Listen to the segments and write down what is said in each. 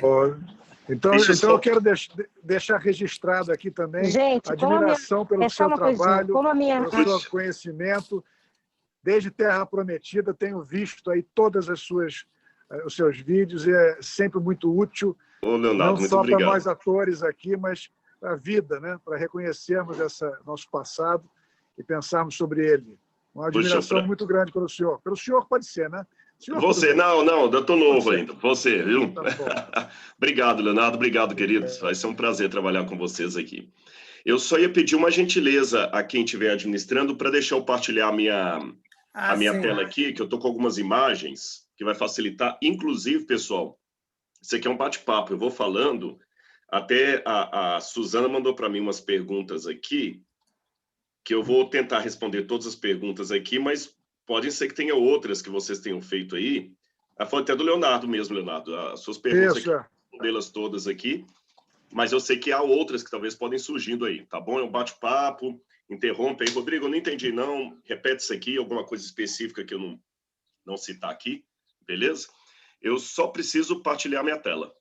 Ó, então Deixa eu então só- eu quero deixar registrado aqui também Gente, a admiração pelo é só seu uma coisinha, trabalho, como a minha... pelo seu conhecimento. Desde Terra Prometida, tenho visto aí todas os seus vídeos e é sempre muito útil, Ô, Leonardo, não muito só para obrigado. nós atores aqui, mas para a vida, né? Para reconhecermos nosso passado e pensarmos sobre ele. Uma admiração muito grande pelo senhor. Pelo senhor pode ser, né? Senhor, Você, não, eu tô novo Você. ainda. Você, viu? Tá bom. Obrigado, Leonardo. Obrigado, queridos. Vai ser um prazer trabalhar com vocês aqui. Eu só ia pedir uma gentileza a quem estiver administrando para deixar eu partilhar a minha tela aqui, que eu tô com algumas imagens que vai facilitar. Inclusive, pessoal, isso aqui é um bate-papo. Eu vou falando. Até a Suzana mandou para mim umas perguntas aqui, que eu vou tentar responder todas as perguntas aqui, mas pode ser que tenha outras que vocês tenham feito aí. Foi até do Leonardo mesmo, Leonardo. As suas perguntas Isso, aqui, respondê-las todas aqui. Mas eu sei que há outras que talvez podem surgindo aí, tá bom? É um bate-papo, interrompe aí. Rodrigo, eu não entendi não, repete isso aqui, alguma coisa específica que eu não citar aqui, beleza? Eu só preciso partilhar minha tela.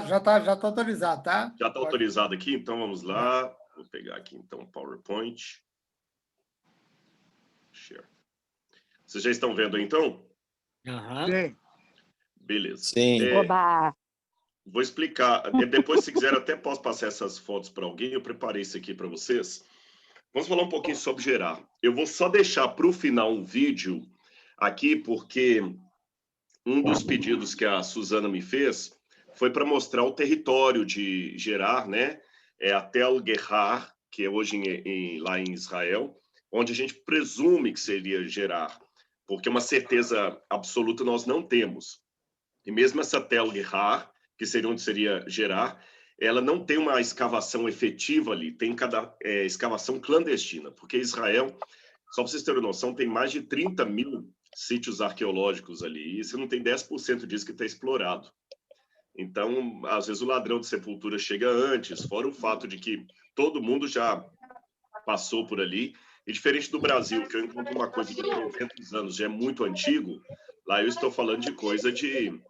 Já tá autorizado, tá? Já está autorizado aqui, então vamos lá. Vou pegar aqui então o PowerPoint. Share. Vocês já estão vendo aí, então? Sim. Beleza. Sim. Oba! Vou explicar. Depois, se quiser, até posso passar essas fotos para alguém. Eu preparei isso aqui para vocês. Vamos falar um pouquinho sobre gerar. Eu vou só deixar para o final um vídeo aqui, porque um dos pedidos que a Suzana me fez foi para mostrar o território de Gerar, né? É a Tel Gerar, que é hoje lá em Israel, onde a gente presume que seria Gerar, porque uma certeza absoluta nós não temos. E mesmo essa Tel Gerar, que seria onde seria Gerar, ela não tem uma escavação efetiva ali, tem escavação clandestina, porque Israel, só para vocês terem noção, tem mais de 30 mil sítios arqueológicos ali, e você não tem 10% disso que está explorado. Então, às vezes o ladrão de sepultura chega antes, fora o fato de que todo mundo já passou por ali, e diferente do Brasil, que eu encontro uma coisa de 300 anos, já é muito antigo, lá eu estou falando de coisa de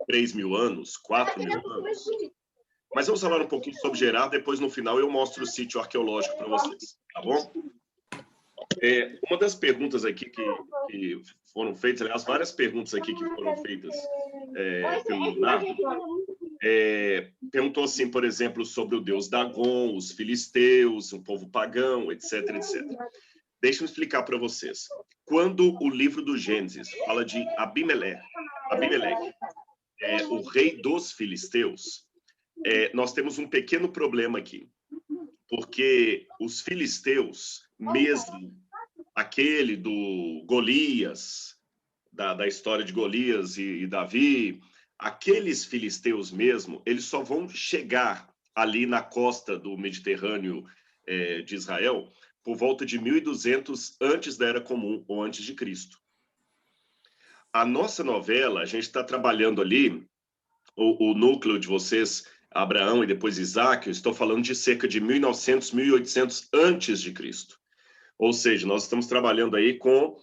3 mil anos, 4 mil anos. Mas vamos falar um pouquinho sobre Gerar, depois no final eu mostro o sítio arqueológico para vocês, tá bom? Uma das perguntas aqui que foram feitas, aliás, várias perguntas aqui que foram feitas pelo Leonardo, perguntou assim, por exemplo, sobre o deus Dagon, os filisteus, um povo pagão, etc, etc. Deixa eu explicar para vocês. Quando o livro do Gênesis fala de Abimeleque, o rei dos filisteus, nós temos um pequeno problema aqui, porque os filisteus, mesmo aquele do Golias, da história de Golias e Davi, aqueles filisteus mesmo, eles só vão chegar ali na costa do Mediterrâneo de Israel por volta de 1200 antes da Era Comum, ou antes de Cristo. A nossa novela, a gente está trabalhando ali, o núcleo de vocês, Abraão e depois Isaac, eu estou falando de cerca de 1900, 1800 antes de Cristo. Ou seja, nós estamos trabalhando aí com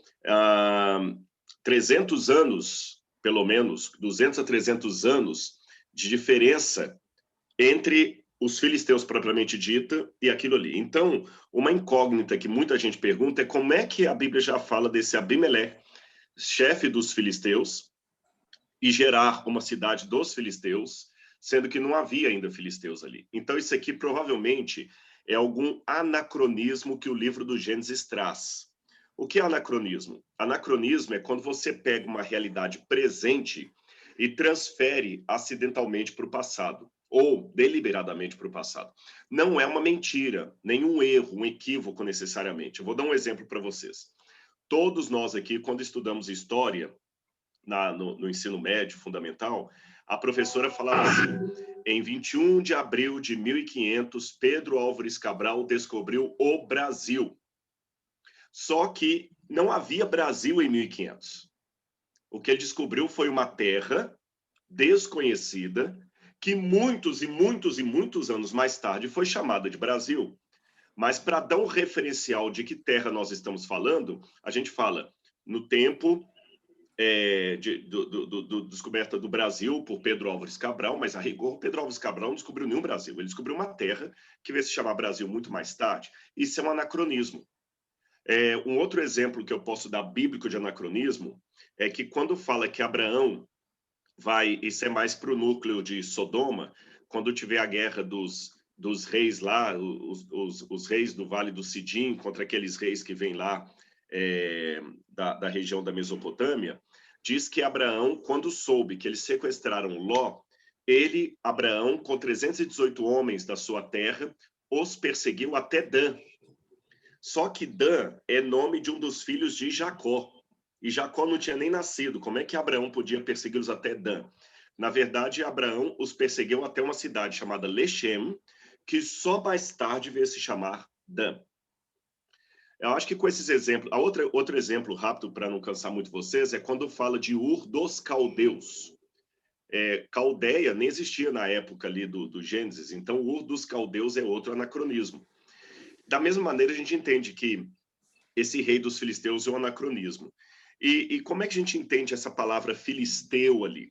300 anos, pelo menos, 200 a 300 anos de diferença entre os filisteus propriamente dita e aquilo ali. Então, uma incógnita que muita gente pergunta é como é que a Bíblia já fala desse Abimeleque, chefe dos filisteus, e Gerar, uma cidade dos filisteus, sendo que não havia ainda filisteus ali. Então, isso aqui provavelmente é algum anacronismo que o livro do Gênesis traz. O que é anacronismo? Anacronismo é quando você pega uma realidade presente e transfere acidentalmente para o passado, ou deliberadamente para o passado. Não é uma mentira, nenhum erro, um equívoco necessariamente. Eu vou dar um exemplo para vocês. Todos nós aqui, quando estudamos história, no ensino médio fundamental, a professora falava assim: em 21 de abril de 1500, Pedro Álvares Cabral descobriu o Brasil. Só que não havia Brasil em 1500. O que ele descobriu foi uma terra desconhecida que muitos e muitos e muitos anos mais tarde foi chamada de Brasil. Mas para dar um referencial de que terra nós estamos falando, a gente fala no tempo descoberta do Brasil por Pedro Álvares Cabral, mas a rigor, Pedro Álvares Cabral não descobriu nenhum Brasil. Ele descobriu uma terra que veio se chamar Brasil muito mais tarde. Isso é um anacronismo. Um outro exemplo que eu posso dar bíblico de anacronismo é que quando fala que Abraão vai, isso é mais para o núcleo de Sodoma, quando tiver a guerra dos reis lá, os reis do Vale do Sidim, contra aqueles reis que vêm lá da região da Mesopotâmia, diz que Abraão, quando soube que eles sequestraram Ló, Abraão, com 318 homens da sua terra, os perseguiu até Dan. Só que Dan é nome de um dos filhos de Jacó. E Jacó não tinha nem nascido. Como é que Abraão podia persegui-los até Dan? Na verdade, Abraão os perseguiu até uma cidade chamada Lechem, que só mais tarde veio se chamar Dan. Eu acho que com esses exemplos... Outro exemplo rápido, para não cansar muito vocês, é quando fala de Ur dos Caldeus. Caldeia nem existia na época ali do Gênesis, então Ur dos Caldeus é outro anacronismo. Da mesma maneira, a gente entende que esse rei dos filisteus é um anacronismo. E como é que a gente entende essa palavra filisteu ali?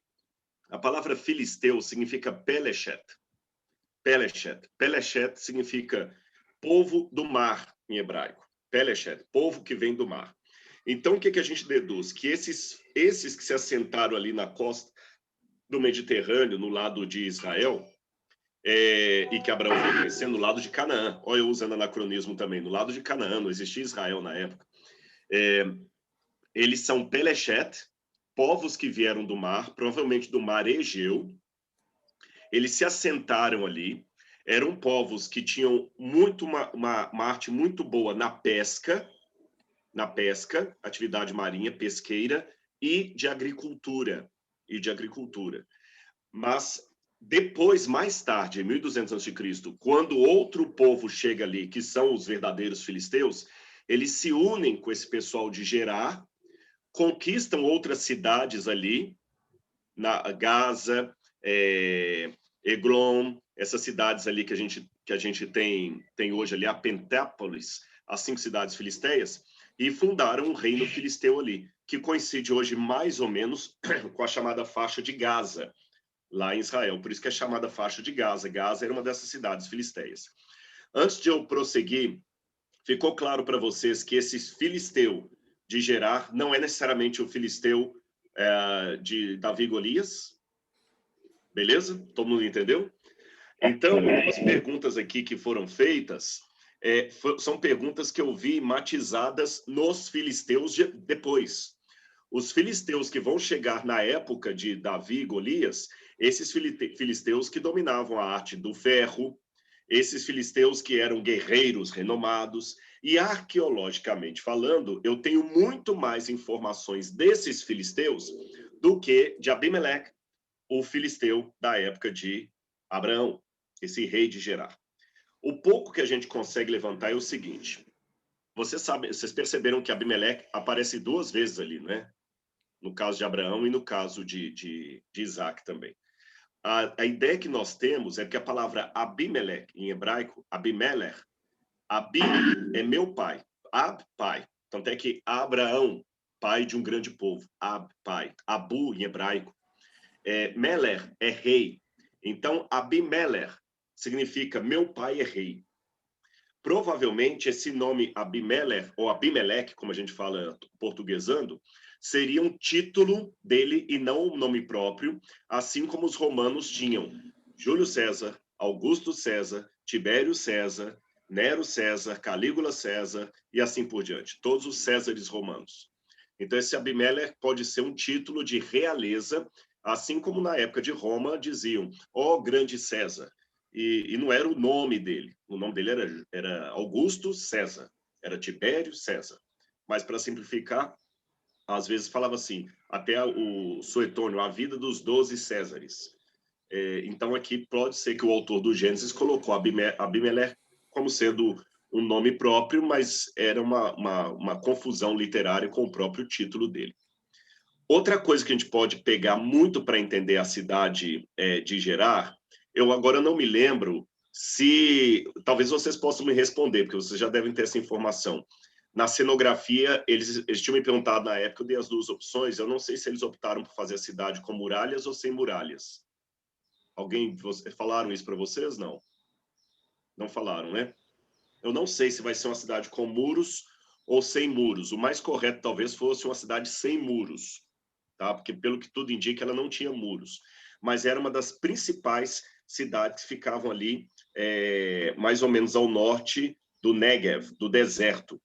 A palavra filisteu significa Pelechet. Pelechet. Pelechet significa povo do mar, em hebraico. Pelechet, povo que vem do mar. Então, o que a gente deduz? Que esses que se assentaram ali na costa do Mediterrâneo, no lado de Israel, e que Abraão foi crescendo no lado de Canaã. Olha, eu usando anacronismo também. No lado de Canaã, não existia Israel na época. Eles são Pelechet, povos que vieram do mar, provavelmente do mar Egeu. Eles se assentaram ali. Eram povos que tinham uma arte muito boa na pesca, atividade marinha, pesqueira, e de agricultura. Mas depois, mais tarde, em 1200 a.C., quando outro povo chega ali, que são os verdadeiros filisteus, eles se unem com esse pessoal de Gerar, conquistam outras cidades ali, na Gaza, Eglon, essas cidades ali que a gente tem hoje ali, a Pentápolis, as 5 cidades filisteias, e fundaram um reino filisteu ali, que coincide hoje mais ou menos com a chamada faixa de Gaza, lá em Israel. Por isso que é chamada faixa de Gaza. Gaza era uma dessas cidades filisteias. Antes de eu prosseguir, ficou claro para vocês que esse filisteu de Gerar não é necessariamente o filisteu de Davi e Golias? Beleza? Todo mundo entendeu? Então, algumas perguntas aqui que foram feitas são perguntas que eu vi matizadas nos filisteus depois. Os filisteus que vão chegar na época de Davi e Golias, esses filisteus que dominavam a arte do ferro, esses filisteus que eram guerreiros renomados, e arqueologicamente falando, eu tenho muito mais informações desses filisteus do que de Abimeleque, o filisteu da época de Abraão, esse rei de Gerar. O pouco que a gente consegue levantar é o seguinte: vocês perceberam que Abimeleque aparece 2 vezes ali, né? No caso de Abraão e no caso de Isaac também. A ideia que nós temos é que a palavra Abimeleque, em hebraico, Abimelech, Abi é meu pai, Ab, pai. Tanto é que Abraão, pai de um grande povo, Ab, pai. Abu, em hebraico, Meler é rei. Então, Abimelech significa meu pai é rei. Provavelmente, esse nome Abimelech, ou Abimeleque, como a gente fala portuguesando, seria um título dele e não um nome próprio, assim como os romanos tinham Júlio César, Augusto César, Tibério César, Nero César, Calígula César e assim por diante. Todos os Césares romanos. Então, esse Abimeleque pode ser um título de realeza, assim como na época de Roma diziam, ó grande César. E não era o nome dele. O nome dele era Augusto César. Era Tibério César. Mas, para simplificar, às vezes falava assim, até o Suetônio, a vida dos 12 Césares. Então, aqui pode ser que o autor do Gênesis colocou Abimeleque como sendo um nome próprio, mas era uma confusão literária com o próprio título dele. Outra coisa que a gente pode pegar muito para entender a cidade de Gerar, eu agora não me lembro se... Talvez vocês possam me responder, porque vocês já devem ter essa informação. Na cenografia, eles tinham me perguntado na época, eu dei as duas opções, eu não sei se eles optaram por fazer a cidade com muralhas ou sem muralhas. Falaram isso para vocês? Não. Não falaram, né? Eu não sei se vai ser uma cidade com muros ou sem muros. O mais correto talvez fosse uma cidade sem muros, tá? Porque pelo que tudo indica, ela não tinha muros. Mas era uma das principais cidades que ficavam ali, mais ou menos ao norte do Negev, do deserto.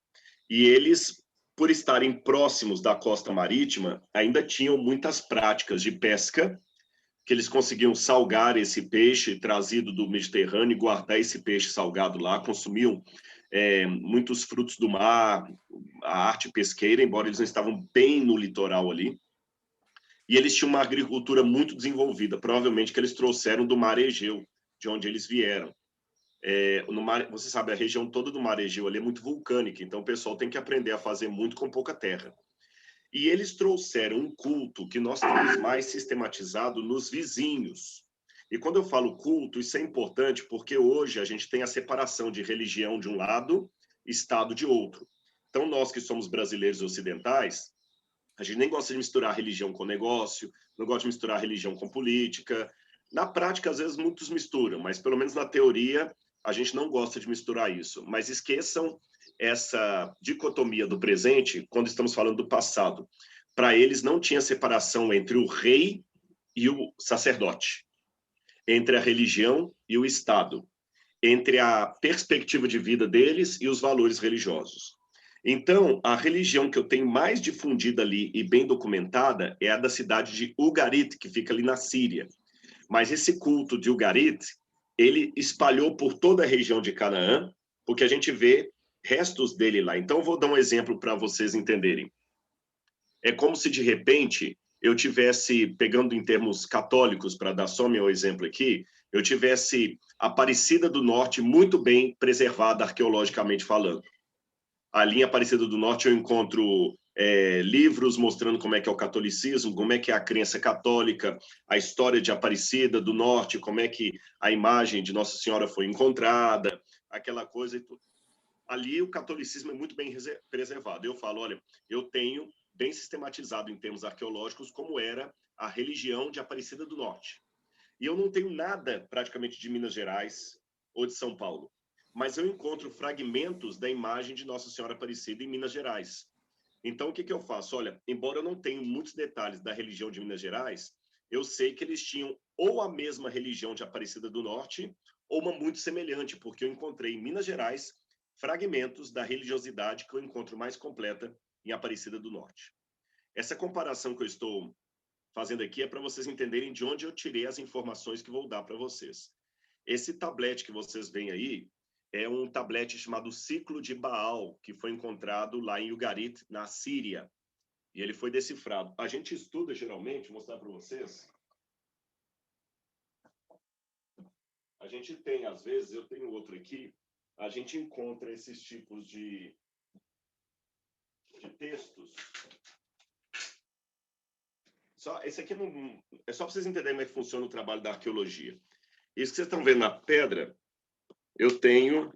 E eles, por estarem próximos da costa marítima, ainda tinham muitas práticas de pesca, que eles conseguiam salgar esse peixe trazido do Mediterrâneo e guardar esse peixe salgado lá, consumiam muitos frutos do mar, a arte pesqueira, embora eles não estavam bem no litoral ali. E eles tinham uma agricultura muito desenvolvida, provavelmente que eles trouxeram do Mar Egeu, de onde eles vieram. Você sabe, a região toda do Mar Egeu ali é muito vulcânica, então o pessoal tem que aprender a fazer muito com pouca terra. E eles trouxeram um culto que nós temos mais sistematizado nos vizinhos. E quando eu falo culto, isso é importante porque hoje a gente tem a separação de religião de um lado, Estado de outro. Então, nós que somos brasileiros ocidentais, a gente nem gosta de misturar religião com negócio, não gosta de misturar religião com política. Na prática, às vezes, muitos misturam, mas pelo menos na teoria, a gente não gosta de misturar isso. Mas esqueçam essa dicotomia do presente quando estamos falando do passado. Para eles não tinha separação entre o rei e o sacerdote, entre a religião e o Estado, entre a perspectiva de vida deles e os valores religiosos. Então, a religião que eu tenho mais difundida ali e bem documentada é a da cidade de Ugarit, que fica ali na Síria. Mas esse culto de Ugarit, ele espalhou por toda a região de Canaã, porque a gente vê restos dele lá. Então, eu vou dar um exemplo para vocês entenderem. É como se, de repente, eu tivesse, pegando em termos católicos, para dar só meu exemplo aqui, eu tivesse Aparecida do Norte muito bem preservada arqueologicamente falando. Ali em Aparecida do Norte eu encontro livros mostrando como é que é o catolicismo, como é que é a crença católica, a história de Aparecida do Norte, como é que a imagem de Nossa Senhora foi encontrada, aquela coisa e tudo. Ali o catolicismo é muito bem preservado. Eu falo, olha, eu tenho bem sistematizado em termos arqueológicos como era a religião de Aparecida do Norte. E eu não tenho nada praticamente de Minas Gerais ou de São Paulo, mas eu encontro fragmentos da imagem de Nossa Senhora Aparecida em Minas Gerais. Então, o que eu faço? Olha, embora eu não tenha muitos detalhes da religião de Minas Gerais, eu sei que eles tinham ou a mesma religião de Aparecida do Norte ou uma muito semelhante, porque eu encontrei em Minas Gerais fragmentos da religiosidade que eu encontro mais completa em Aparecida do Norte. Essa comparação que eu estou fazendo aqui é para vocês entenderem de onde eu tirei as informações que vou dar para vocês. Esse tablete que vocês veem aí é um tablete chamado Ciclo de Baal, que foi encontrado lá em Ugarit, na Síria. E ele foi decifrado. A gente estuda, geralmente, vou mostrar para vocês. A gente tem, às vezes, eu tenho outro aqui, a gente encontra esses tipos de textos. Esse aqui não, é só para vocês entenderem como é que funciona o trabalho da arqueologia. Isso que vocês estão vendo na pedra, eu tenho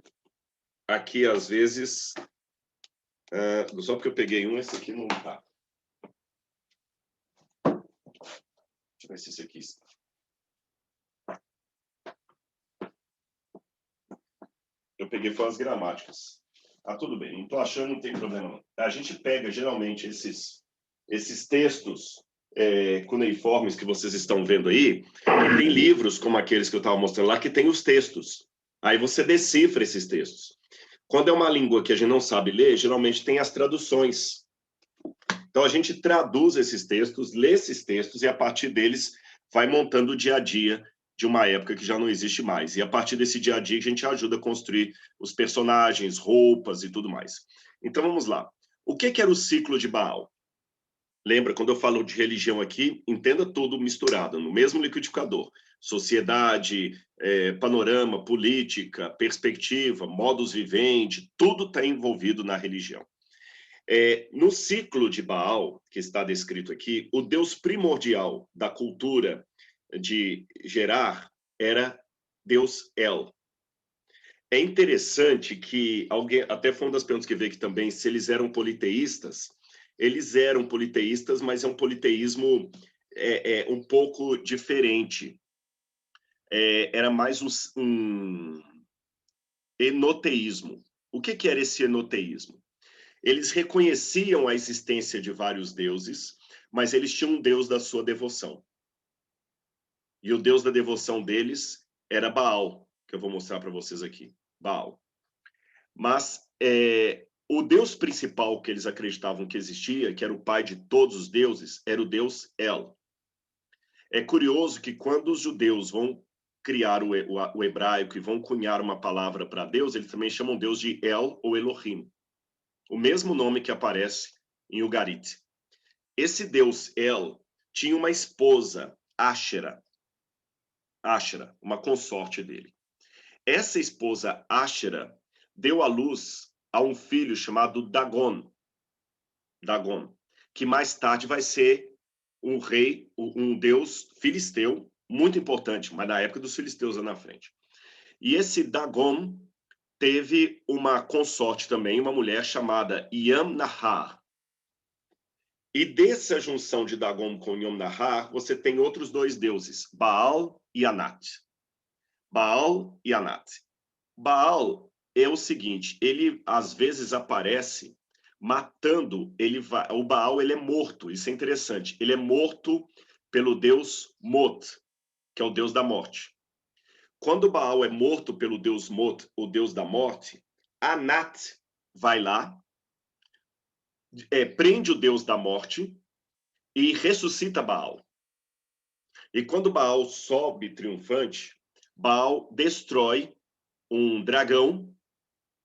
aqui, às vezes, só porque eu peguei um, esse aqui não está. Deixa eu ver se esse aqui está. Eu peguei foi as gramáticas. Ah, tudo bem, não estou achando, não tem problema não. A gente pega, geralmente, esses textos cuneiformes que vocês estão vendo aí, tem livros como aqueles que eu estava mostrando lá, que tem os textos. Aí você decifra esses textos. Quando é uma língua que a gente não sabe ler, geralmente tem as traduções. Então, a gente traduz esses textos, lê esses textos, e a partir deles vai montando o dia a dia de uma época que já não existe mais. E a partir desse dia a dia, a gente ajuda a construir os personagens, roupas e tudo mais. Então, vamos lá. O que era o ciclo de Baal? Lembra, quando eu falo de religião aqui, entenda tudo misturado, no mesmo liquidificador. Sociedade, panorama, política, perspectiva, modus vivendi, tudo está envolvido na religião. No ciclo de Baal, que está descrito aqui, o deus primordial da cultura de Gerar era Deus El. É interessante que alguém, até foi uma das perguntas que veio aqui também, se eles eram politeístas. Eles eram politeístas, mas é um politeísmo um pouco diferente. Era mais um enoteísmo. O que era esse enoteísmo? Eles reconheciam a existência de vários deuses, mas eles tinham um deus da sua devoção. E o deus da devoção deles era Baal, que eu vou mostrar para vocês aqui. Baal. Mas o deus principal que eles acreditavam que existia, que era o pai de todos os deuses, era o deus El. É curioso que quando os judeus vão criar o hebraico e vão cunhar uma palavra para Deus, eles também chamam Deus de El ou Elohim. O mesmo nome que aparece em Ugarit. Esse deus El tinha uma esposa, Ashera, uma consorte dele. Essa esposa Ashera deu à luz a um filho chamado Dagon, que mais tarde vai ser um rei, um deus filisteu, muito importante, mas na época dos filisteus lá na frente. E esse Dagon teve uma consorte também, uma mulher chamada Yam-Nahar. E dessa junção de Dagon com Yam-Nahar, você tem outros dois deuses, Baal e Anat. Baal e Anat. Baal é o seguinte, ele às vezes aparece matando, o Baal ele é morto, isso é interessante, ele é morto pelo deus Mot, que é o deus da morte. Quando Baal é morto pelo deus Mot, o deus da morte, Anat vai lá, prende o deus da morte e ressuscita Baal. E quando Baal sobe triunfante, Baal destrói um dragão,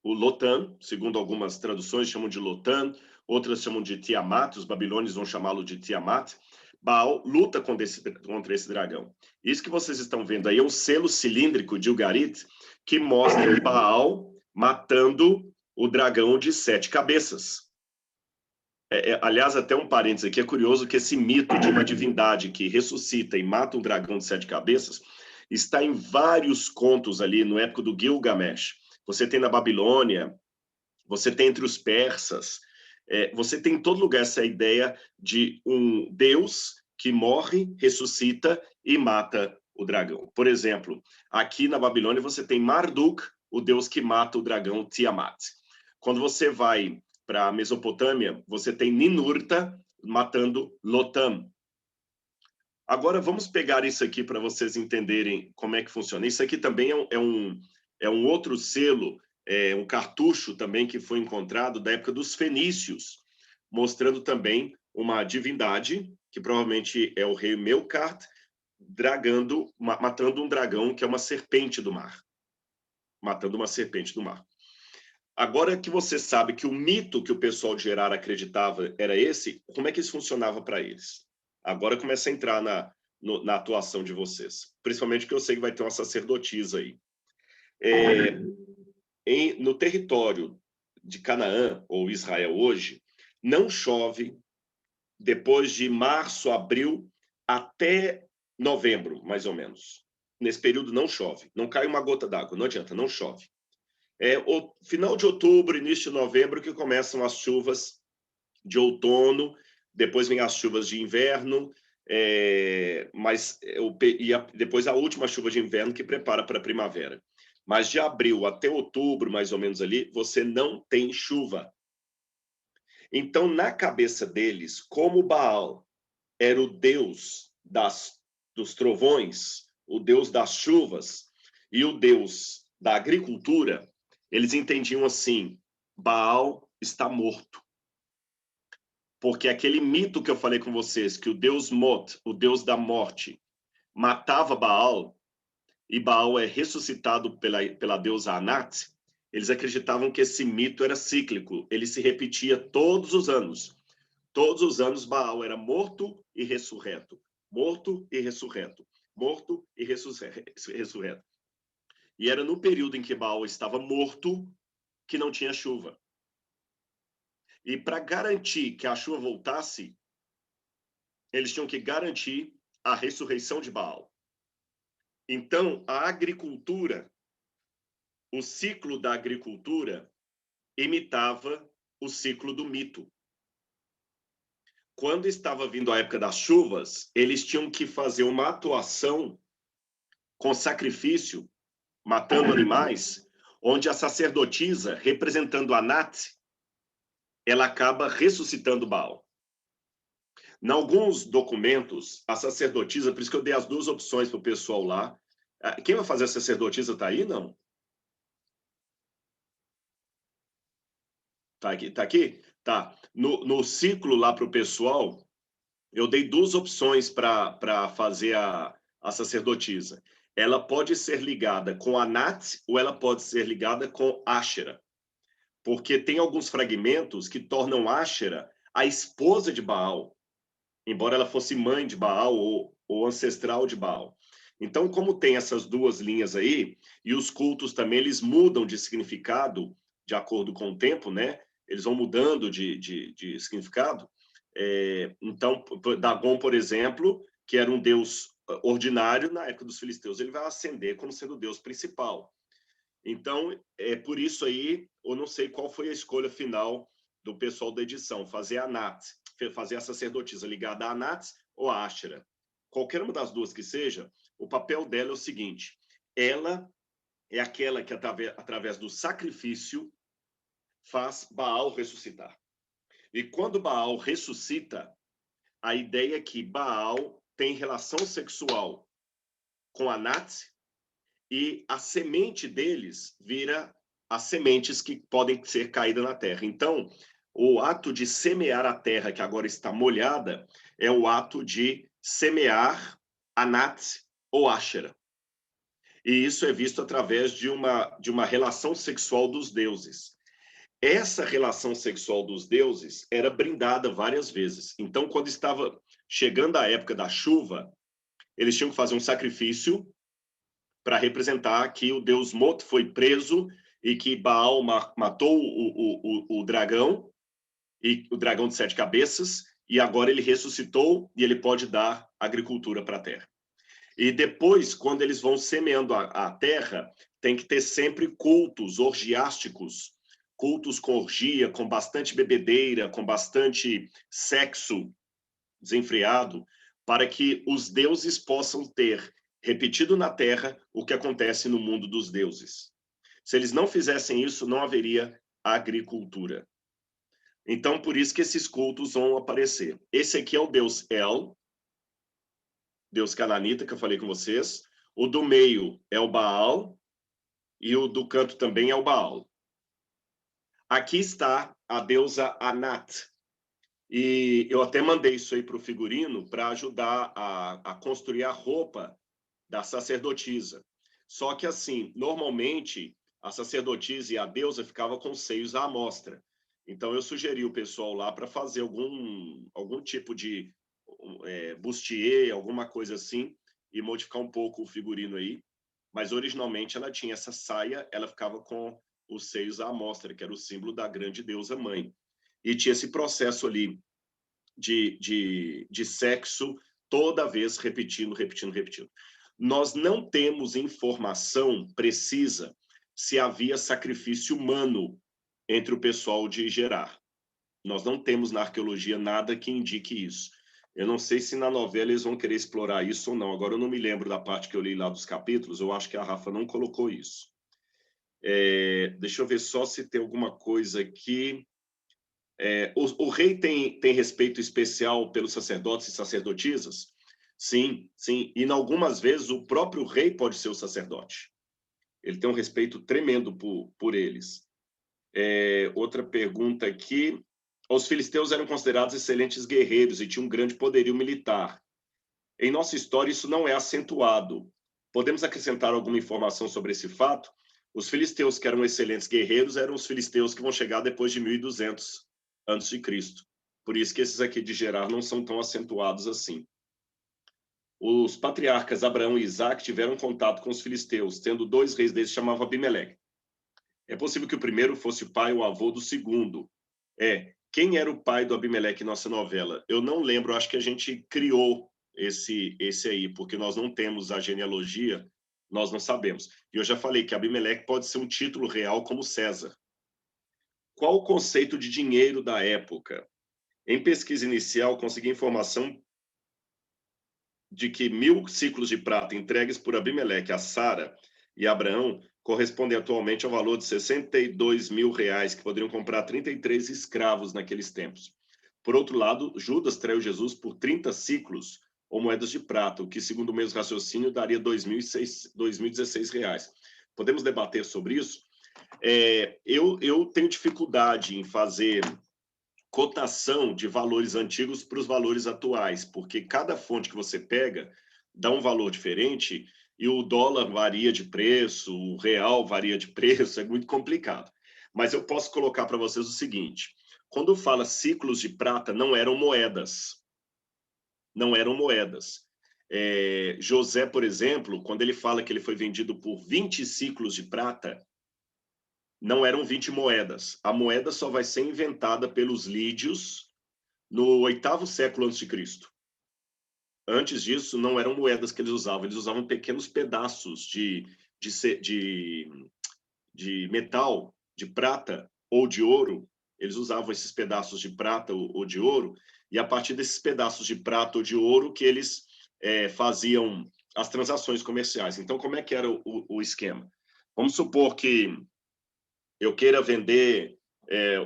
o Lotan, segundo algumas traduções chamam de Lotan, outras chamam de Tiamat, os babilônios vão chamá-lo de Tiamat. Baal luta contra esse dragão. Isso que vocês estão vendo aí é um selo cilíndrico de Ugarit que mostra Baal matando o dragão de 7 cabeças. Aliás, até um parênteses aqui, é curioso que esse mito de uma divindade que ressuscita e mata um dragão de 7 cabeças está em vários contos ali no época do Gilgamesh. Você tem na Babilônia, você tem entre os persas, você tem em todo lugar essa ideia de um deus que morre, ressuscita e mata o dragão. Por exemplo, aqui na Babilônia você tem Marduk, o deus que mata o dragão Tiamat. Quando você vai para a Mesopotâmia, você tem Ninurta matando Lotam. Agora vamos pegar isso aqui para vocês entenderem como é que funciona. Isso aqui também é um outro selo, um cartucho também que foi encontrado da época dos fenícios, mostrando também uma divindade, que provavelmente é o rei Melkart, matando um dragão que é uma serpente do mar. Matando uma serpente do mar. Agora que você sabe que o mito que o pessoal de Gerar acreditava era esse, como é que isso funcionava para eles? Agora começa a entrar na atuação de vocês. Principalmente porque eu sei que vai ter uma sacerdotisa aí. No território de Canaã, ou Israel hoje, não chove depois de março, abril, até novembro, mais ou menos. Nesse período não chove. Não cai uma gota d'água, não adianta, não chove. O final de outubro, início de novembro, que começam as chuvas de outono, depois vem as chuvas de inverno, depois a última chuva de inverno que prepara para a primavera. Mas de abril até outubro, mais ou menos ali, você não tem chuva. Então, na cabeça deles, como Baal era o deus dos trovões, o deus das chuvas e o deus da agricultura, eles entendiam assim, Baal está morto. Porque aquele mito que eu falei com vocês, que o deus Mot, o deus da morte, matava Baal, e Baal é ressuscitado pela deusa Anat, eles acreditavam que esse mito era cíclico, ele se repetia todos os anos. Todos os anos Baal era morto e ressurreto, morto e ressurreto, morto e ressurreto. E era no período em que Baal estava morto que não tinha chuva. E para garantir que a chuva voltasse, eles tinham que garantir a ressurreição de Baal. Então, a agricultura o ciclo da agricultura imitava o ciclo do mito. Quando estava vindo a época das chuvas, eles tinham que fazer uma atuação com sacrifício, matando animais, onde a sacerdotisa, representando Anat, ela acaba ressuscitando Baal. Em alguns documentos, a sacerdotisa, por isso que eu dei as duas opções para o pessoal lá. Quem vai fazer a sacerdotisa está aí, não? Tá aqui? Tá aqui? Tá. No ciclo lá para o pessoal, eu dei duas opções para fazer a sacerdotisa. Ela pode ser ligada com Anat ou ela pode ser ligada com Áshera. Porque tem alguns fragmentos que tornam Áshera a esposa de Baal, embora ela fosse mãe de Baal ou ancestral de Baal. Então, como tem essas duas linhas aí, e os cultos também, eles mudam de significado de acordo com o tempo, né? Eles vão mudando de significado. Então, Dagon, por exemplo, que era um deus ordinário na época dos filisteus, ele vai ascender como sendo o deus principal. Então, é por isso aí, eu não sei qual foi a escolha final do pessoal da edição, fazer a Anat, fazer a sacerdotisa ligada a Anat ou a Áshera. Qualquer uma das duas que seja, o papel dela é o seguinte: ela é aquela que, através do sacrifício, faz Baal ressuscitar. E quando Baal ressuscita, a ideia é que Baal tem relação sexual com Anat e a semente deles vira as sementes que podem ser caídas na terra. Então, o ato de semear a terra, que agora está molhada, é o ato de semear Anat ou Áshera. E isso é visto através de uma relação sexual dos deuses. Essa relação sexual dos deuses era brindada várias vezes. Então, quando estava chegando a época da chuva, eles tinham que fazer um sacrifício para representar que o deus Mot foi preso e que Baal matou o dragão, e o dragão de 7 cabeças, e agora ele ressuscitou e ele pode dar agricultura para a terra. E depois, quando eles vão semeando a terra, tem que ter sempre cultos orgiásticos, cultos com orgia, com bastante bebedeira, com bastante sexo desenfreado, para que os deuses possam ter repetido na terra o que acontece no mundo dos deuses. Se eles não fizessem isso, não haveria agricultura. Então, por isso que esses cultos vão aparecer. Esse aqui é o deus El, deus cananita, que eu falei com vocês. O do meio é o Baal, e o do canto também é o Baal. Aqui está a deusa Anat. E eu até mandei isso aí para o figurino para ajudar a construir a roupa da sacerdotisa. Só que, assim, normalmente, a sacerdotisa e a deusa ficavam com os seios à mostra. Então, eu sugeri o pessoal lá para fazer algum tipo de bustier, alguma coisa assim, e modificar um pouco o figurino aí. Mas, originalmente, ela tinha essa saia, ela ficava com os seios à mostra, que era o símbolo da grande deusa mãe. E tinha esse processo ali de sexo, toda vez repetindo. Nós não temos informação precisa se havia sacrifício humano entre o pessoal de Gerar. Nós não temos na arqueologia nada que indique isso. Eu não sei se na novela eles vão querer explorar isso ou não. Agora eu não me lembro da parte que eu li lá dos capítulos, eu acho que a Rafa não colocou isso. Deixa eu ver só se tem alguma coisa aqui. O rei tem respeito especial pelos sacerdotes e sacerdotisas? Sim, sim. E, em algumas vezes, o próprio rei pode ser o sacerdote. Ele tem um respeito tremendo por eles. Outra pergunta aqui. Os filisteus eram considerados excelentes guerreiros e tinham um grande poderio militar. Em nossa história, isso não é acentuado. Podemos acrescentar alguma informação sobre esse fato? Os filisteus que eram excelentes guerreiros eram os filisteus que vão chegar depois de 1200 antes de Cristo. Por isso que esses aqui de Gerar não são tão acentuados assim. Os patriarcas Abraão e Isaac tiveram contato com os filisteus, tendo 2 reis deles que chamavam Abimeleque. É possível que o primeiro fosse o pai ou avô do segundo. Quem era o pai do Abimeleque em nossa novela? Eu não lembro, acho que a gente criou esse aí, porque nós não temos a genealogia Nós não sabemos. E eu já falei que Abimeleque pode ser um título real como César. Qual o conceito de dinheiro da época? Em pesquisa inicial, consegui informação de que 1.000 ciclos de prata entregues por Abimeleque a Sara e Abraão correspondem atualmente ao valor de 62 mil reais, que poderiam comprar 33 escravos naqueles tempos. Por outro lado, Judas traiu Jesus por 30 ciclos ou moedas de prata, o que, segundo o mesmo raciocínio, daria 2.016 reais. Podemos debater sobre isso? Eu tenho dificuldade em fazer cotação de valores antigos para os valores atuais, porque cada fonte que você pega dá um valor diferente e o dólar varia de preço, o real varia de preço, é muito complicado. Mas eu posso colocar para vocês o seguinte: quando fala ciclos de prata, não eram moedas. Não eram moedas. José, por exemplo, quando ele fala que ele foi vendido por 20 ciclos de prata, não eram 20 moedas. A moeda só vai ser inventada pelos lídios no 8º século a.C. Antes disso, não eram moedas que eles usavam pequenos pedaços de metal, de prata ou de ouro. Eles usavam esses pedaços de prata ou de ouro, e a partir desses pedaços de prata ou de ouro que eles faziam as transações comerciais. Então, como é que era o esquema? Vamos supor que eu queira vender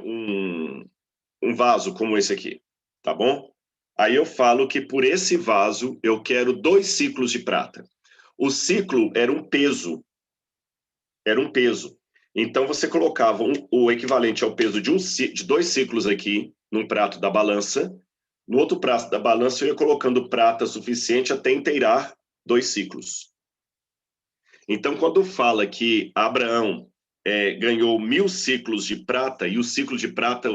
um vaso como esse aqui, tá bom? Aí eu falo que por esse vaso eu quero 2 ciclos de prata. O ciclo era um peso. Era um peso. Então você colocava o equivalente ao peso de 2 ciclos aqui, num prato da balança. No outro prato da balança eu ia colocando prata suficiente até inteirar 2 ciclos. Então, quando fala que Abraão ganhou 1.000 ciclos de prata, e o ciclo de prata,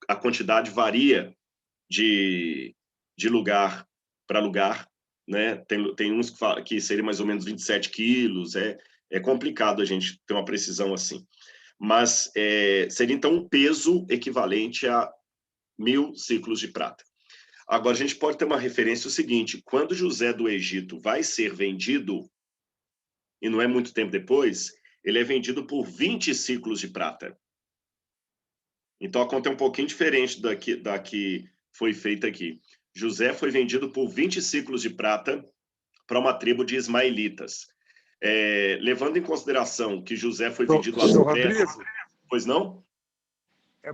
a quantidade varia de lugar para lugar, né? Tem uns que seria mais ou menos 27 quilos, é complicado a gente ter uma precisão assim. Mas seria então um peso equivalente a 1.000 ciclos de prata. Agora, a gente pode ter uma referência o seguinte: quando José do Egito vai ser vendido, e não é muito tempo depois, ele é vendido por 20 ciclos de prata. Então, a conta é um pouquinho diferente da que foi feita aqui. José foi vendido por 20 ciclos de prata para uma tribo de ismaelitas. Levando em consideração que José foi vendido às pressas... Pois não?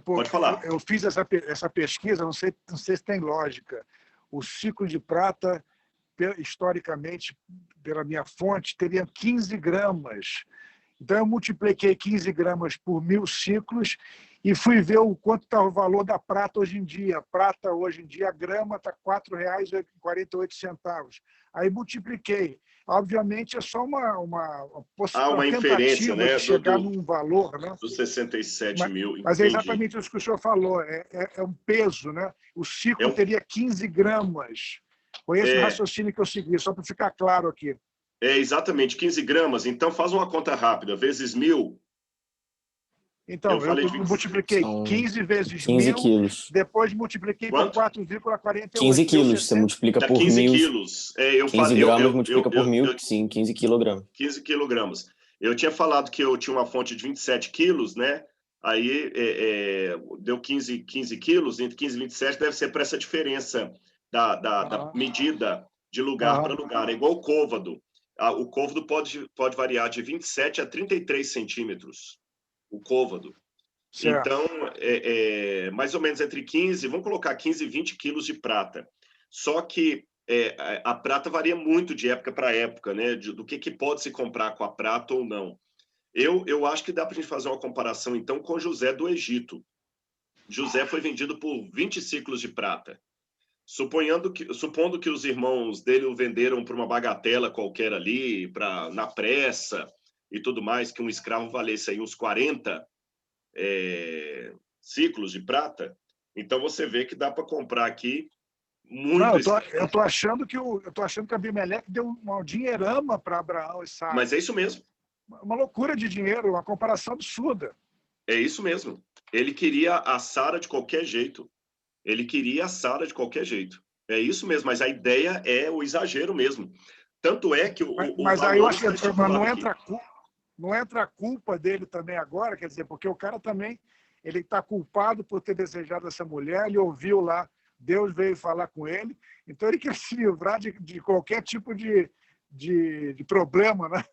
Pode falar. Eu fiz essa pesquisa, não sei se tem lógica. O ciclo de prata, historicamente, pela minha fonte, teria 15 gramas. Então, eu multipliquei 15 gramas por 1.000 ciclos e fui ver o quanto está o valor da prata hoje em dia. A prata, hoje em dia, a grama está R$ 4,48. Aí multipliquei. Obviamente, é só uma inferência, né, de chegar num valor, né? Dos 67 mil. Mas é exatamente isso que o senhor falou. É um peso, né? O ciclo teria 15 gramas. Foi esse o raciocínio que eu segui, só para ficar claro aqui. Exatamente, 15 gramas. Então, faz uma conta rápida, vezes 1.000. Então, eu multipliquei 15 vezes 15 1.000, quilos. Depois multipliquei por 4,48. 15 quilos, você multiplica por 15 1.000. quilos. 15 gramas multiplica por 1.000, sim, 15 quilogramas. 15 quilogramas. Eu tinha falado que eu tinha uma fonte de 27 quilos, né? Aí deu 15 quilos, entre 15 e 27 deve ser para essa diferença da medida de lugar para lugar. É igual o côvado. O côvado pode variar de 27 a 33 centímetros. O côvado. Certo. Então, mais ou menos entre 15, vamos colocar 15 e 20 quilos de prata. Só que a prata varia muito de época para época, né? Do que pode se comprar com a prata ou não. Eu acho que dá para a gente fazer uma comparação, então, com José do Egito. José foi vendido por 20 ciclos de prata. Supondo que os irmãos dele o venderam por uma bagatela qualquer ali, na pressa e tudo mais, que um escravo valesse aí uns 40 ciclos de prata, então você vê que dá para comprar aqui muito. Não, eu tô achando que Abimeleque deu um dinheirama para Abraão e Sara. Mas é isso mesmo. Uma loucura de dinheiro, uma comparação absurda. É isso mesmo. Ele queria a Sara de qualquer jeito. É isso mesmo, mas a ideia é o exagero mesmo. Tanto é que mas aí eu acho que não entra a culpa dele também agora, quer dizer, porque o cara também ele está culpado por ter desejado essa mulher, ele ouviu lá, Deus veio falar com ele, então ele quer se livrar de qualquer tipo de problema, né?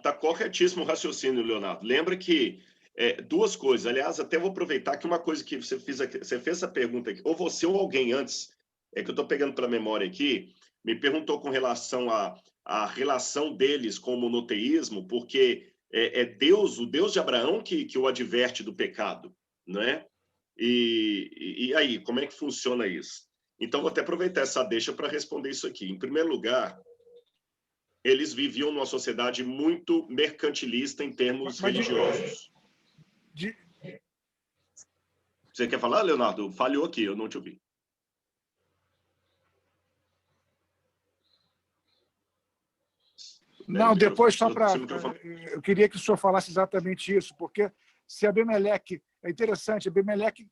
Tá corretíssimo o raciocínio, Leonardo. Lembra que duas coisas. Aliás, até vou aproveitar que uma coisa que você fez essa pergunta aqui, ou você ou alguém antes, que eu estou pegando pela memória aqui, me perguntou com relação à relação deles com o monoteísmo, porque Deus, o Deus de Abraão, que o adverte do pecado, né? E aí, como é que funciona isso? Então, vou até aproveitar essa deixa para responder isso aqui. Em primeiro lugar, eles viviam numa sociedade muito mercantilista em termos religiosos. Você quer falar, Leonardo? Falhou aqui, eu não te ouvi. Não, depois só para... Eu queria que o senhor falasse exatamente isso, porque se Abimeleque... É interessante, Abimeleque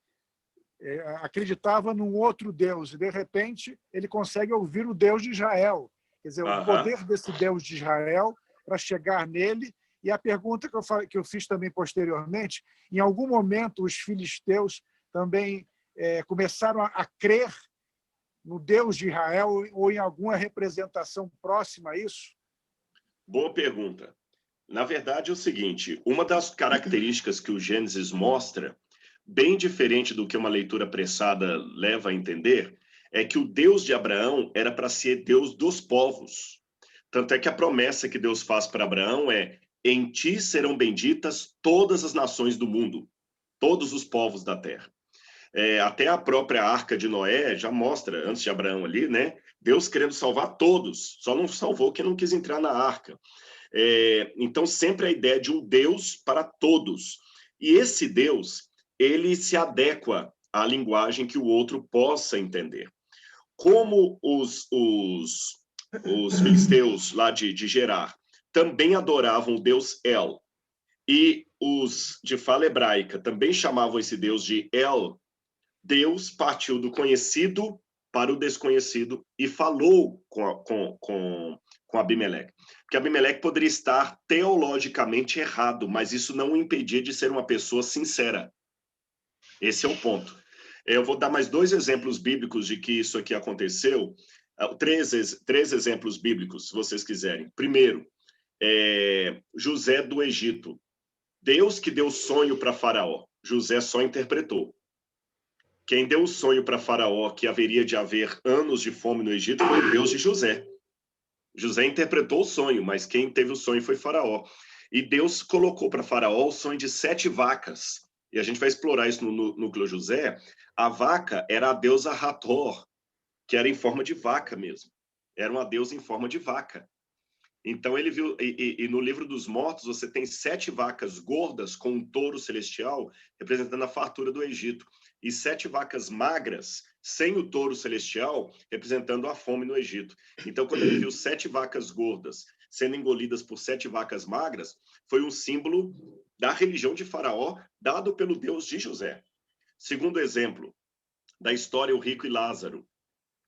acreditava num outro Deus, e de repente ele consegue ouvir o Deus de Israel. Quer dizer, o poder desse Deus de Israel para chegar nele. E a pergunta que eu fiz também posteriormente, em algum momento os filisteus também começaram a crer no Deus de Israel ou em alguma representação próxima a isso? Boa pergunta. Na verdade, é o seguinte, uma das características que o Gênesis mostra, bem diferente do que uma leitura apressada leva a entender, é que o Deus de Abraão era para ser Deus dos povos. Tanto é que a promessa que Deus faz para Abraão é: em ti serão benditas todas as nações do mundo, todos os povos da terra. Até a própria Arca de Noé já mostra, antes de Abraão ali, né? Deus querendo salvar todos, só não salvou quem não quis entrar na arca. Então, sempre a ideia de um Deus para todos. E esse Deus, ele se adequa à linguagem que o outro possa entender. Como os filisteus lá de Gerar também adoravam o Deus El, e os de fala hebraica também chamavam esse Deus de El, Deus partiu do conhecido para o desconhecido e falou com Abimeleque. Porque Abimeleque poderia estar teologicamente errado, mas isso não o impedia de ser uma pessoa sincera. Esse é o ponto. Eu vou dar mais 2 exemplos bíblicos de que isso aqui aconteceu. 3 exemplos bíblicos, se vocês quiserem. Primeiro, José do Egito. Deus que deu sonho para Faraó. José só interpretou. Quem deu o sonho para Faraó que haveria de haver anos de fome no Egito foi o Deus de José. José interpretou o sonho, mas quem teve o sonho foi Faraó. E Deus colocou para Faraó o sonho de 7 vacas. E a gente vai explorar isso no núcleo José. A vaca era a deusa Hathor, que era em forma de vaca mesmo. Era uma deusa em forma de vaca. Então ele viu, e no livro dos mortos você tem 7 vacas gordas com um touro celestial representando a fartura do Egito, e 7 vacas magras sem o touro celestial representando a fome no Egito. Então quando ele viu 7 vacas gordas sendo engolidas por 7 vacas magras, foi um símbolo da religião de Faraó dado pelo Deus de José. Segundo exemplo da história, o rico e Lázaro.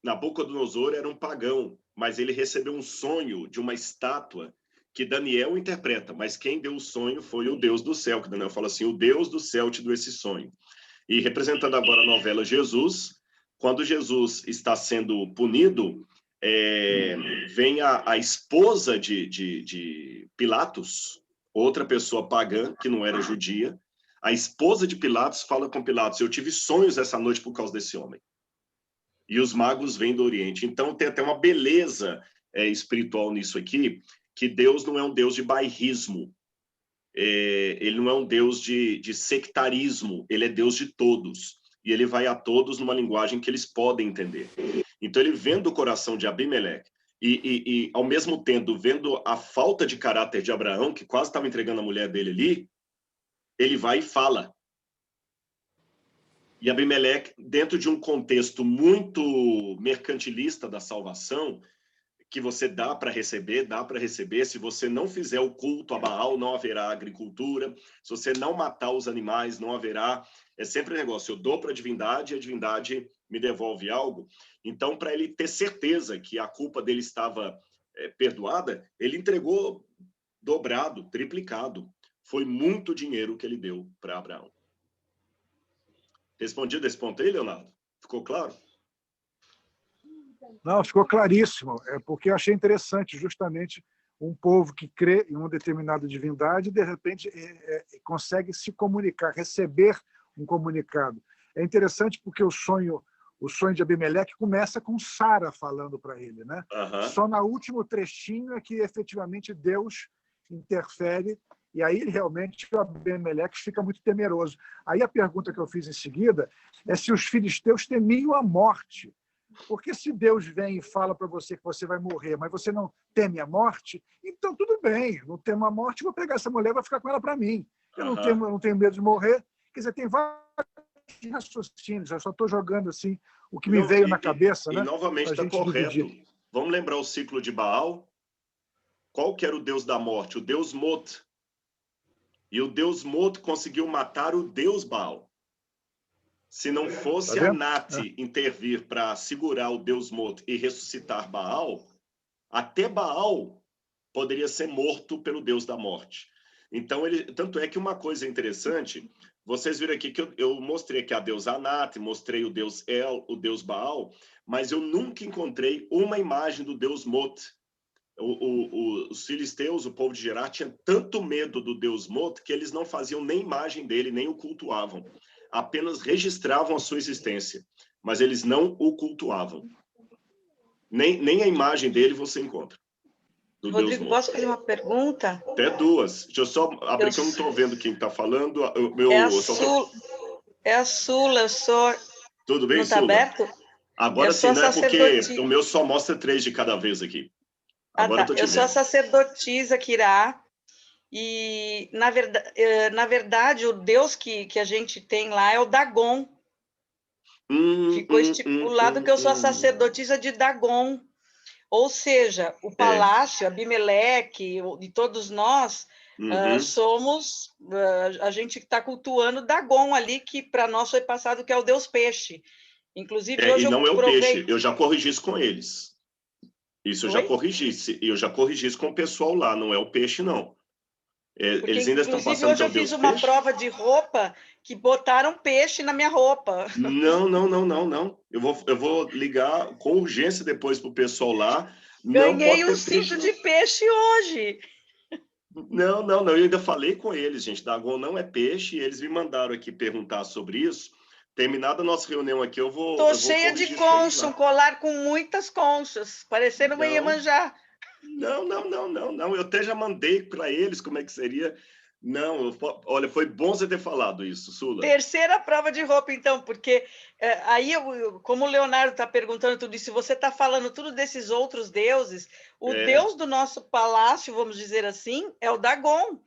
Nabucodonosor era um pagão, mas ele recebeu um sonho de uma estátua que Daniel interpreta, mas quem deu o sonho foi o Deus do céu, que Daniel fala assim: o Deus do céu te deu esse sonho. E representando agora a novela Jesus, quando Jesus está sendo punido, vem a esposa de Pilatos, outra pessoa pagã, que não era judia, a esposa de Pilatos fala com Pilatos: eu tive sonhos essa noite por causa desse homem. E os magos vêm do Oriente. Então, tem até uma beleza espiritual nisso aqui, que Deus não é um Deus de bairrismo, ele não é um Deus de sectarismo, ele é Deus de todos. E ele vai a todos numa linguagem que eles podem entender. Então, ele vendo o coração de Abimeleque e ao mesmo tempo, vendo a falta de caráter de Abraão, que quase estava entregando a mulher dele ali, ele vai e fala. E Abimeleque, dentro de um contexto muito mercantilista da salvação, que você dá para receber, se você não fizer o culto a Baal, não haverá agricultura, se você não matar os animais, não haverá... É sempre um negócio, eu dou para a divindade e a divindade me devolve algo. Então, para ele ter certeza que a culpa dele estava perdoada, ele entregou dobrado, triplicado. Foi muito dinheiro que ele deu para Abraão. Respondido esse ponto aí, Leonardo? Ficou claro? Não, ficou claríssimo. É porque eu achei interessante justamente um povo que crê em uma determinada divindade e, de repente, consegue se comunicar, receber um comunicado. É interessante porque o sonho de Abimeleque começa com Sara falando para ele, né? Só no último trechinho é que efetivamente Deus interfere e aí realmente o Abimeleque fica muito temeroso. Aí a pergunta que eu fiz em seguida é se os filisteus temiam a morte. Porque se Deus vem e fala para você que você vai morrer, mas você não teme a morte, então tudo bem, não temo a morte, vou pegar essa mulher e vou ficar com ela para mim. Eu não tenho medo de morrer. Quer dizer, tem vários raciocínios, eu só estou jogando assim o que me veio na cabeça. E novamente está correto. Vamos lembrar o ciclo de Baal? Qual que era o deus da morte? O deus Mot. E o deus Mot conseguiu matar o deus Baal. Se não fosse a Nati intervir para segurar o deus Mot e ressuscitar Baal, até Baal poderia ser morto pelo deus da morte. Então, tanto é que uma coisa interessante, vocês viram aqui que eu mostrei aqui a deusa Nati, mostrei o deus El, o deus Baal, mas eu nunca encontrei uma imagem do deus Mot. Os filisteus, o povo de Gerar, tinha tanto medo do deus Mot que eles não faziam nem imagem dele, nem o cultuavam. Apenas registravam a sua existência, mas eles não o cultuavam. Nem a imagem dele você encontra. Rodrigo, posso fazer uma pergunta? Até duas. Deixa eu só abrir que eu não estou vendo quem está falando. É a Sula, eu sou... Tudo bem, não Sula? Está aberto? Agora sim, não é porque o meu só mostra 3 de cada vez aqui. Agora eu sou a sacerdotisa Kirá. E, na verdade, o Deus que a gente tem lá é o Dagon. Ficou estipulado que eu sou a sacerdotisa de Dagon. Ou seja, o palácio, Abimeleque e todos nós somos... a gente está cultuando Dagon ali, que para nós foi passado que é o Deus Peixe. Inclusive, hoje e não é o peixe. Eu já corrigi isso com eles. Isso eu já corrigi. Eu já corrigi isso com o pessoal lá. Não é o peixe, não. Porque, eles ainda estão passando hoje eu fiz uma prova de roupa que botaram peixe na minha roupa. Não. Eu vou ligar com urgência depois para o pessoal lá. Ganhei um cinto de peixe hoje. Não. Eu ainda falei com eles, gente. Dagon não é peixe. E eles me mandaram aqui perguntar sobre isso. Terminada a nossa reunião aqui, eu vou... Estou cheia de concha, um colar com muitas conchas, parecendo uma Iemanjá. Não. Eu até já mandei para eles como é que seria. Não, olha, foi bom você ter falado isso, Sula. Terceira prova de roupa, então, porque aí, como o Leonardo está perguntando tudo isso, se você está falando tudo desses outros deuses, o deus do nosso palácio, vamos dizer assim, é o Dagon.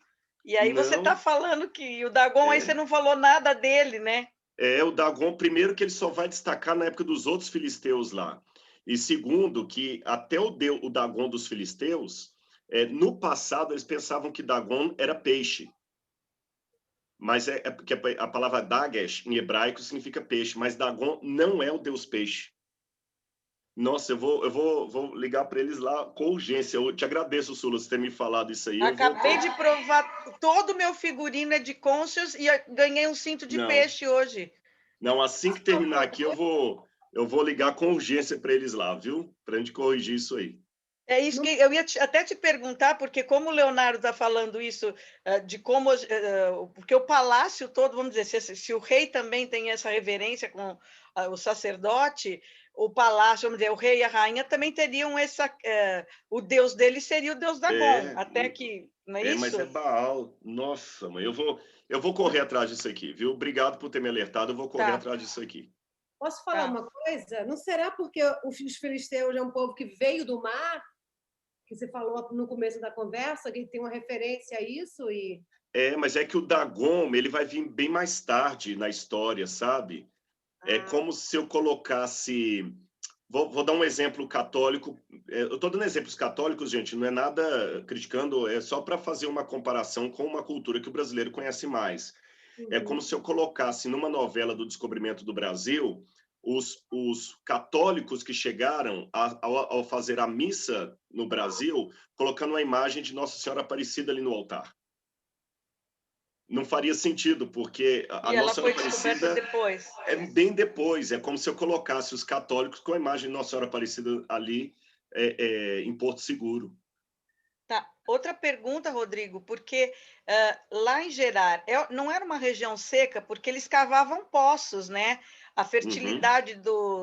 E aí você está falando que o Dagon, aí você não falou nada dele, né? O Dagon, primeiro que ele só vai destacar na época dos outros filisteus lá. E segundo, que até o Dagon dos filisteus, no passado eles pensavam que Dagon era peixe. Mas porque a palavra Dagesh, em hebraico, significa peixe. Mas Dagon não é o deus peixe. Nossa, eu vou ligar para eles lá com urgência. Eu te agradeço, Sula, por ter me falado isso aí. Acabei de provar, todo o meu figurino é de conchas e ganhei um cinto de peixe hoje. Não, assim que terminar aqui, eu vou ligar com urgência para eles lá, viu? Para a gente corrigir isso aí. É isso que eu ia até te perguntar, porque como o Leonardo está falando isso, de como... porque o palácio todo, vamos dizer, se o rei também tem essa reverência com o sacerdote, o palácio, vamos dizer, o rei e a rainha também teriam essa... o deus deles seria o deus Dagon, até que... Não é isso? Mas é Baal. Nossa, mãe, eu vou correr atrás disso aqui, viu? Obrigado por ter me alertado, eu vou correr atrás disso aqui. Posso falar uma coisa? Não será porque os filisteus é um povo que veio do mar, que você falou no começo da conversa, que tem uma referência a isso? Mas é que o Dagon, ele vai vir bem mais tarde na história, sabe? É como se eu colocasse... Vou dar um exemplo católico. Eu estou dando exemplos católicos, gente, não é nada criticando, é só para fazer uma comparação com uma cultura que o brasileiro conhece mais. É como se eu colocasse numa novela do descobrimento do Brasil os católicos que chegaram ao fazer a missa no Brasil, colocando uma imagem de Nossa Senhora Aparecida ali no altar. Não faria sentido, porque a Nossa Senhora Aparecida depois. é bem depois. É como se eu colocasse os católicos com a imagem de Nossa Senhora Aparecida ali em Porto Seguro. Tá. Outra pergunta, Rodrigo, porque lá em Gerar não era uma região seca, porque eles cavavam poços, né? A fertilidade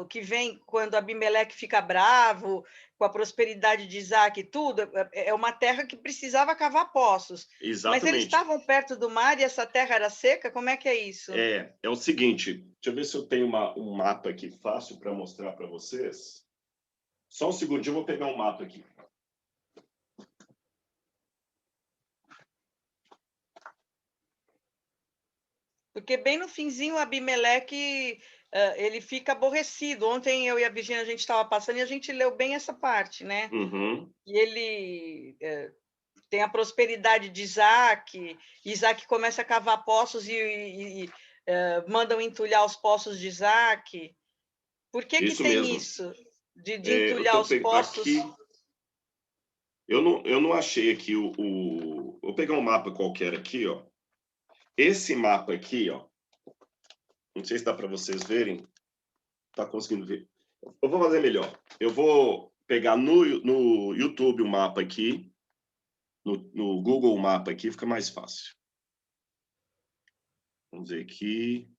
que vem quando Abimeleque fica bravo, com a prosperidade de Isaac e tudo, é uma terra que precisava cavar poços. Exatamente. Mas eles estavam perto do mar e essa terra era seca? Como é que é isso? É o seguinte, deixa eu ver se eu tenho um mapa aqui fácil para mostrar para vocês. Só um segundinho, eu vou pegar um mapa aqui. Porque bem no finzinho, o Abimeleque, ele fica aborrecido. Ontem eu e a Virgínia, a gente estava passando e a gente leu bem essa parte, né? E ele tem a prosperidade de Isaac, Isaac começa a cavar poços e mandam entulhar os poços de Isaac. Por que Isso tem mesmo. isso, de entulhar os poços? Aqui, eu não achei aqui vou pegar um mapa qualquer aqui, ó. Esse mapa aqui, ó, não sei se dá para vocês verem. Tá conseguindo ver? Eu vou fazer melhor. Eu vou pegar no YouTube um mapa aqui, no Google Mapa aqui, fica mais fácil. Vamos ver aqui.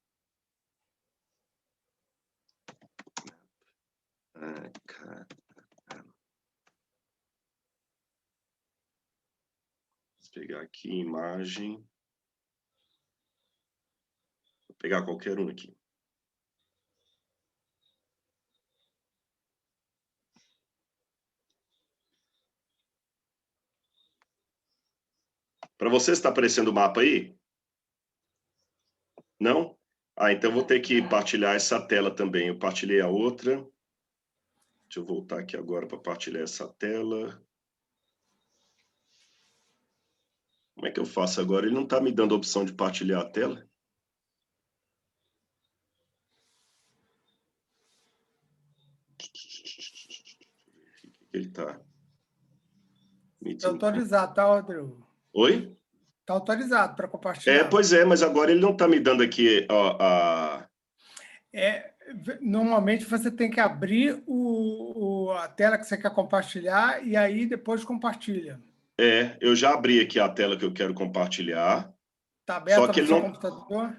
Vou pegar aqui imagem. Vou pegar qualquer um aqui. Para você está aparecendo o mapa aí? Não? Então eu vou ter que partilhar essa tela também. Eu partilhei a outra. Deixa eu voltar aqui agora para partilhar essa tela. Como é que eu faço agora? Ele não está me dando a opção de partilhar a tela? Ele está... Está autorizado, tá, Rodrigo? Oi? Está autorizado para compartilhar. Pois é, mas agora ele não está me dando aqui Normalmente você tem que abrir a tela que você quer compartilhar e aí depois compartilha. Eu já abri aqui a tela que eu quero compartilhar. Está aberta no seu computador?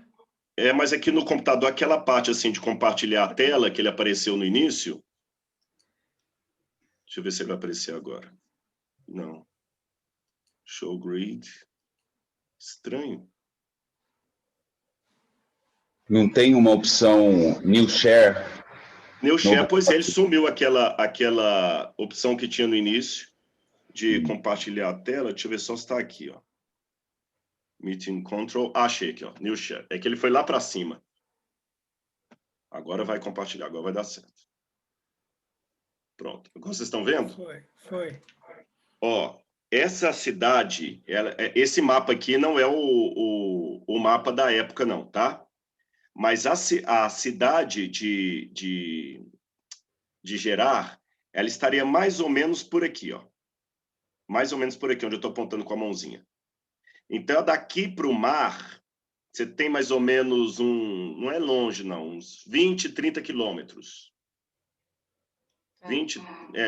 Mas aqui no computador, aquela parte assim de compartilhar a tela que ele apareceu no início. Deixa eu ver se ele vai aparecer agora. Não. Show grid. Estranho. Não tem uma opção New Share? New Share, pois ele sumiu aquela opção que tinha no início de compartilhar a tela. Deixa eu ver só se está aqui, ó. Meeting Control. Achei aqui, ó. New Share. É que ele foi lá para cima. Agora vai compartilhar, agora vai dar certo. Pronto. Agora vocês estão vendo? Foi. Ó, essa cidade, esse mapa aqui não é o mapa da época, não, tá? Mas a cidade de Gerar, ela estaria mais ou menos por aqui, ó. Mais ou menos por aqui, onde eu estou apontando com a mãozinha. Então, daqui para o mar, você tem mais ou menos não é longe, não, uns 20, 30 quilômetros.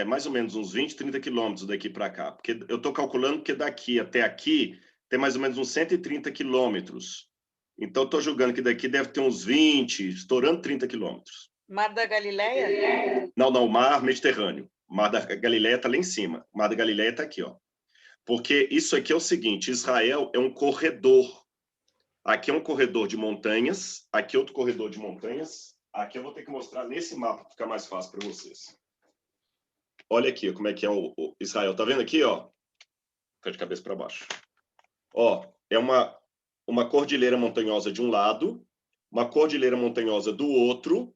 Mais ou menos uns 20, 30 quilômetros daqui para cá. Porque eu estou calculando que daqui até aqui tem mais ou menos uns 130 quilômetros. Então, eu estou julgando que daqui deve ter uns 20, estourando 30 quilômetros. Mar da Galileia? Não, mar Mediterrâneo. Mar da Galileia está lá em cima. Mar da Galileia está aqui, ó. Porque isso aqui é o seguinte, Israel é um corredor. Aqui é um corredor de montanhas, aqui é outro corredor de montanhas. Aqui eu vou ter que mostrar nesse mapa para ficar mais fácil para vocês. Olha aqui como é que é o Israel. Tá vendo aqui, ó? Fica de cabeça para baixo. Ó, é uma cordilheira montanhosa de um lado, uma cordilheira montanhosa do outro,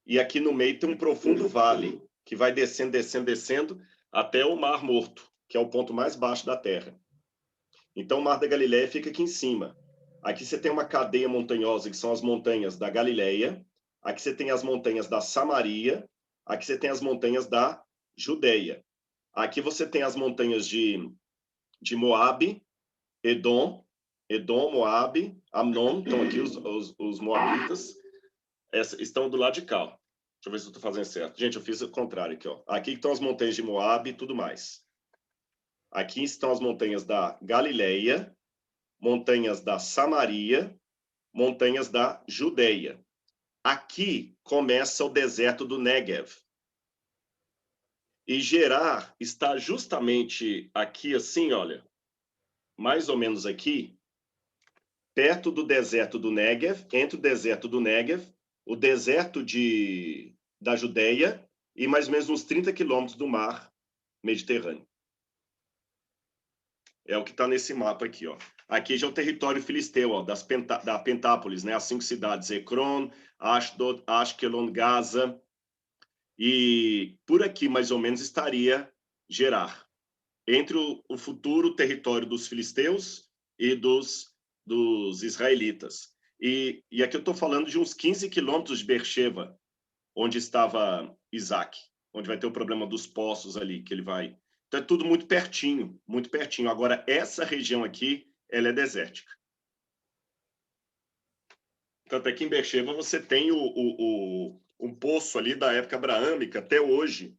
e aqui no meio tem um profundo vale, que vai descendo, descendo, descendo, até o Mar Morto, que é o ponto mais baixo da Terra. Então, o Mar da Galileia fica aqui em cima. Aqui você tem uma cadeia montanhosa, que são as montanhas da Galileia, aqui você tem as montanhas da Samaria, aqui você tem as montanhas da Judeia. Aqui você tem as montanhas de Moabe, Edom, Moabe, Amnon, estão aqui os moabitas, estão do lado de cá. Deixa eu ver se eu estou fazendo certo. Gente, eu fiz o contrário aqui. Ó. Aqui estão as montanhas de Moabe e tudo mais. Aqui estão as montanhas da Galileia, montanhas da Samaria, montanhas da Judeia. Aqui começa o deserto do Negev. E Gerar está justamente aqui, assim, olha, mais ou menos aqui, perto do deserto do Negev, entre o deserto do Negev, o deserto da Judeia e mais ou menos uns 30 quilômetros do mar Mediterrâneo. É o que está nesse mapa aqui, ó. Aqui já é o território filisteu, ó, da Pentápolis, né? As 5 cidades, Ecrón, Ashdod, Ashkelon, Gaza. E por aqui, mais ou menos, estaria Gerar, entre o futuro território dos filisteus e dos israelitas. E aqui eu estou falando de uns 15 quilômetros de Beersheba, onde estava Isaac, onde vai ter o problema dos poços ali, que ele vai... Então é tudo muito pertinho, muito pertinho. Agora, essa região aqui, ela é desértica. Tanto é que em Beersheba você tem um poço ali da época abraâmica até hoje,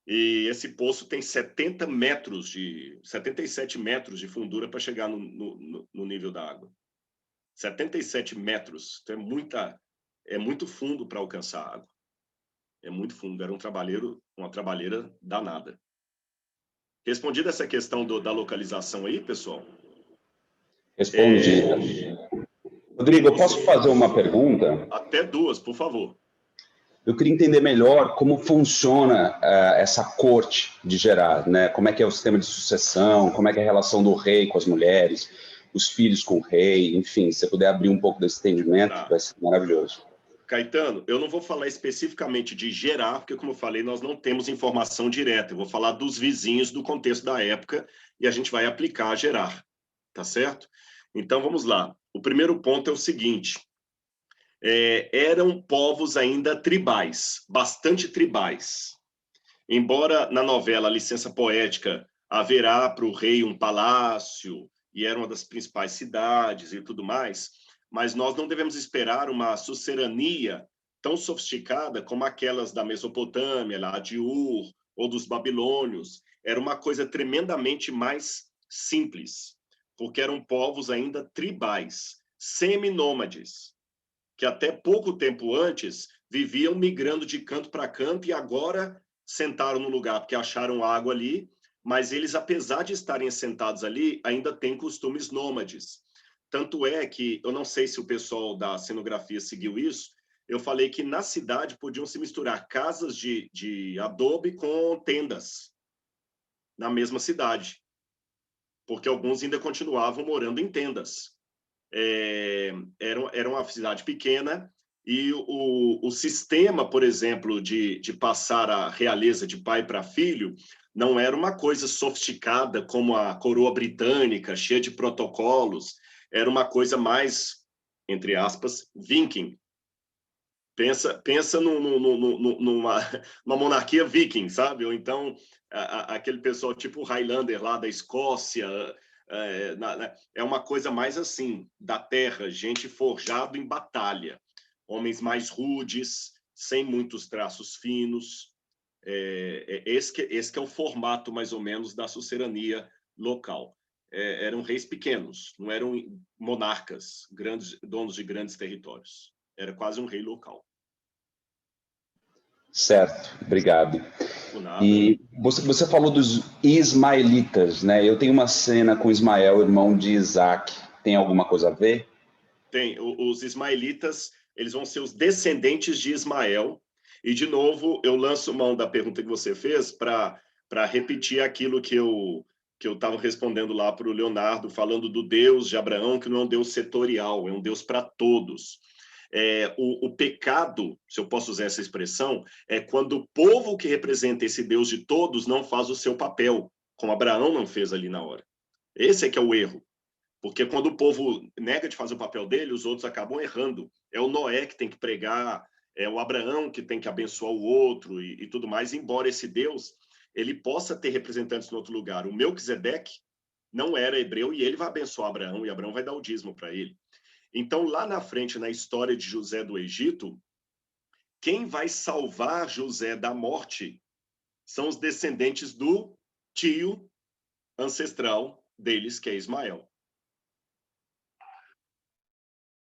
e esse poço tem 77 metros de fundura para chegar no nível da água. 77 metros. Então é muito fundo para alcançar a água. É muito fundo. Era uma trabalheira danada. Respondida essa questão da localização aí, pessoal? Respondi. Rodrigo, eu posso fazer uma pergunta? Até 2, por favor. Eu queria entender melhor como funciona essa corte de Gerar, né? Como é que é o sistema de sucessão, como é que é a relação do rei com as mulheres, os filhos com o rei, enfim, se você puder abrir um pouco desse entendimento, vai ser maravilhoso. Caetano, eu não vou falar especificamente de Gerar, porque, como eu falei, nós não temos informação direta. Eu vou falar dos vizinhos do contexto da época e a gente vai aplicar a Gerar, tá certo? Então, vamos lá. O primeiro ponto é o seguinte. Eram povos ainda tribais, bastante tribais. Embora na novela Licença Poética haverá para o rei um palácio e era uma das principais cidades e tudo mais, mas nós não devemos esperar uma sucerania tão sofisticada como aquelas da Mesopotâmia, lá de Ur, ou dos babilônios. Era uma coisa tremendamente mais simples, porque eram povos ainda tribais, seminômades, que até pouco tempo antes viviam migrando de canto para canto e agora sentaram no lugar porque acharam água ali, mas eles, apesar de estarem assentados ali, ainda têm costumes nômades. Tanto é que, eu não sei se o pessoal da cenografia seguiu isso, eu falei que na cidade podiam se misturar casas de adobe com tendas na mesma cidade, porque alguns ainda continuavam morando em tendas. Era uma cidade pequena e o sistema, por exemplo, de passar a realeza de pai para filho não era uma coisa sofisticada como a coroa britânica, cheia de protocolos. Era uma coisa mais, entre aspas, viking. Pensa numa monarquia viking, sabe? Ou então aquele pessoal tipo Highlander lá da Escócia. É uma coisa mais assim, da terra, gente forjado em batalha. Homens mais rudes, sem muitos traços finos. Esse que é o formato, mais ou menos, da sucerania local. Eram reis pequenos, não eram monarcas, donos de grandes territórios. Era quase um rei local. Certo, obrigado. E você falou dos ismaelitas, né? Eu tenho uma cena com Ismael, irmão de Isaac. Tem alguma coisa a ver? Tem. Os ismaelitas, eles vão ser os descendentes de Ismael. E, de novo, eu lanço mão da pergunta que você fez para repetir aquilo que eu estava respondendo lá para o Leonardo, falando do Deus de Abraão, que não é um Deus setorial, é um Deus para todos. O pecado, se eu posso usar essa expressão, é quando o povo que representa esse Deus de todos não faz o seu papel, como Abraão não fez ali na hora. Esse é que é o erro. Porque quando o povo nega de fazer o papel dele, os outros acabam errando. É o Noé que tem que pregar, é o Abraão que tem que abençoar o outro e tudo mais, embora esse Deus ele possa ter representantes em outro lugar. O Melquisedeque não era hebreu e ele vai abençoar Abraão, e Abraão vai dar o dízimo para ele. Então, lá na frente, na história de José do Egito, quem vai salvar José da morte são os descendentes do tio ancestral deles, que é Ismael,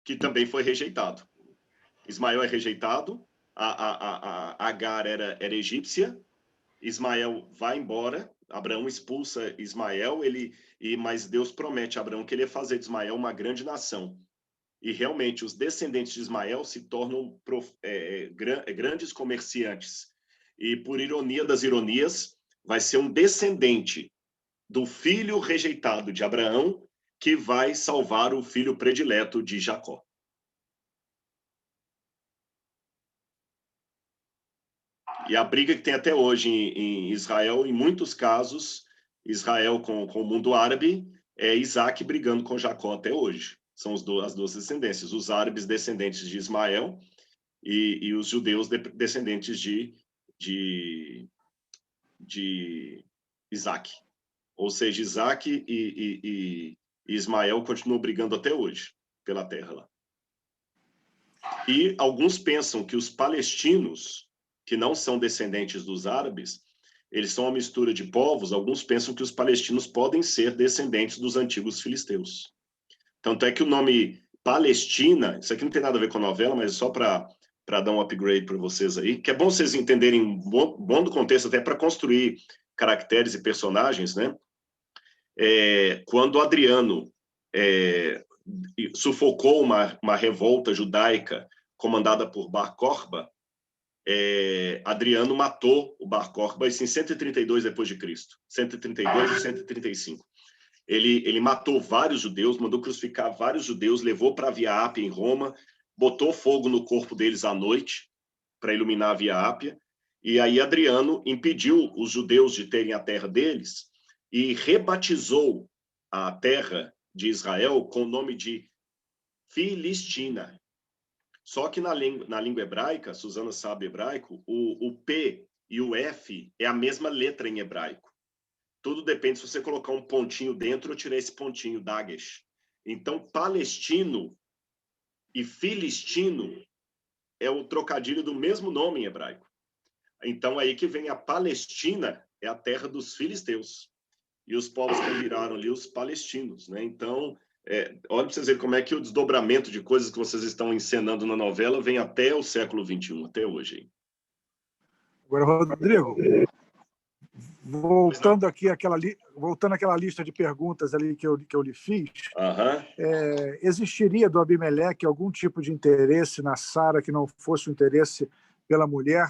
que também foi rejeitado. Ismael é rejeitado, a Agar era egípcia, Ismael vai embora, Abraão expulsa Ismael, mas Deus promete a Abraão que ele ia fazer de Ismael uma grande nação. E realmente os descendentes de Ismael se tornam grandes comerciantes. E por ironia das ironias, vai ser um descendente do filho rejeitado de Abraão que vai salvar o filho predileto de Jacó. E a briga que tem até hoje em Israel, em muitos casos, Israel com o mundo árabe, é Isaac brigando com Jacó até hoje. São as duas descendências, os árabes descendentes de Ismael e os judeus descendentes de Isaac. Ou seja, Isaac e Ismael continuam brigando até hoje pela terra lá. E alguns pensam que os palestinos, que não são descendentes dos árabes, eles são uma mistura de povos. Alguns pensam que os palestinos podem ser descendentes dos antigos filisteus. Tanto é que o nome Palestina, isso aqui não tem nada a ver com a novela, mas é só para dar um upgrade para vocês aí, que é bom vocês entenderem um bom do contexto, até para construir caracteres e personagens, né? Quando Adriano sufocou uma revolta judaica comandada por Bar Corba, Adriano matou o Bar Corba em 132 depois de Cristo, 132 e 135. Ele matou vários judeus, mandou crucificar vários judeus, levou para a Via Ápia em Roma, botou fogo no corpo deles à noite para iluminar a Via Ápia, e aí Adriano impediu os judeus de terem a terra deles e rebatizou a terra de Israel com o nome de Filistina. Só que na língua hebraica, Suzana sabe hebraico, o P e o F é a mesma letra em hebraico. Tudo depende se você colocar um pontinho dentro ou tirar esse pontinho, Dagesh. Então, palestino e filistino é o trocadilho do mesmo nome em hebraico. Então, aí que vem a Palestina, é a terra dos filisteus. E os povos que viraram ali os palestinos, né? Então, olha para vocês verem como é que o desdobramento de coisas que vocês estão encenando na novela vem até o século XXI, até hoje. Hein? Agora, Rodrigo, voltando àquela lista de perguntas ali que eu lhe fiz, existiria do Abimeleque algum tipo de interesse na Sara que não fosse o interesse pela mulher?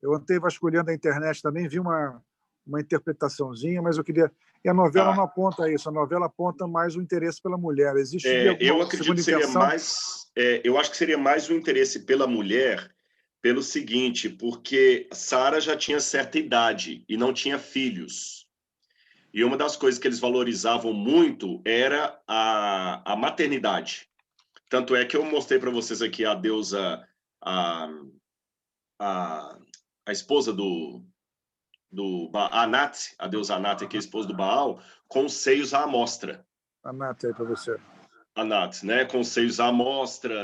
Eu andei vasculhando a internet também, vi uma interpretaçãozinha, mas eu queria... E a novela não aponta isso, a novela aponta mais o interesse pela mulher. Existiria eu acredito que seria mais... eu acho que seria mais o interesse pela mulher pelo seguinte, porque Sara já tinha certa idade e não tinha filhos. E uma das coisas que eles valorizavam muito era a maternidade. Tanto é que eu mostrei para vocês aqui a deusa, a esposa do Anat, a deusa Anat, que é a esposa do Baal, com os seios à amostra. Anat aí para você. Anat, né? Com seios à amostra,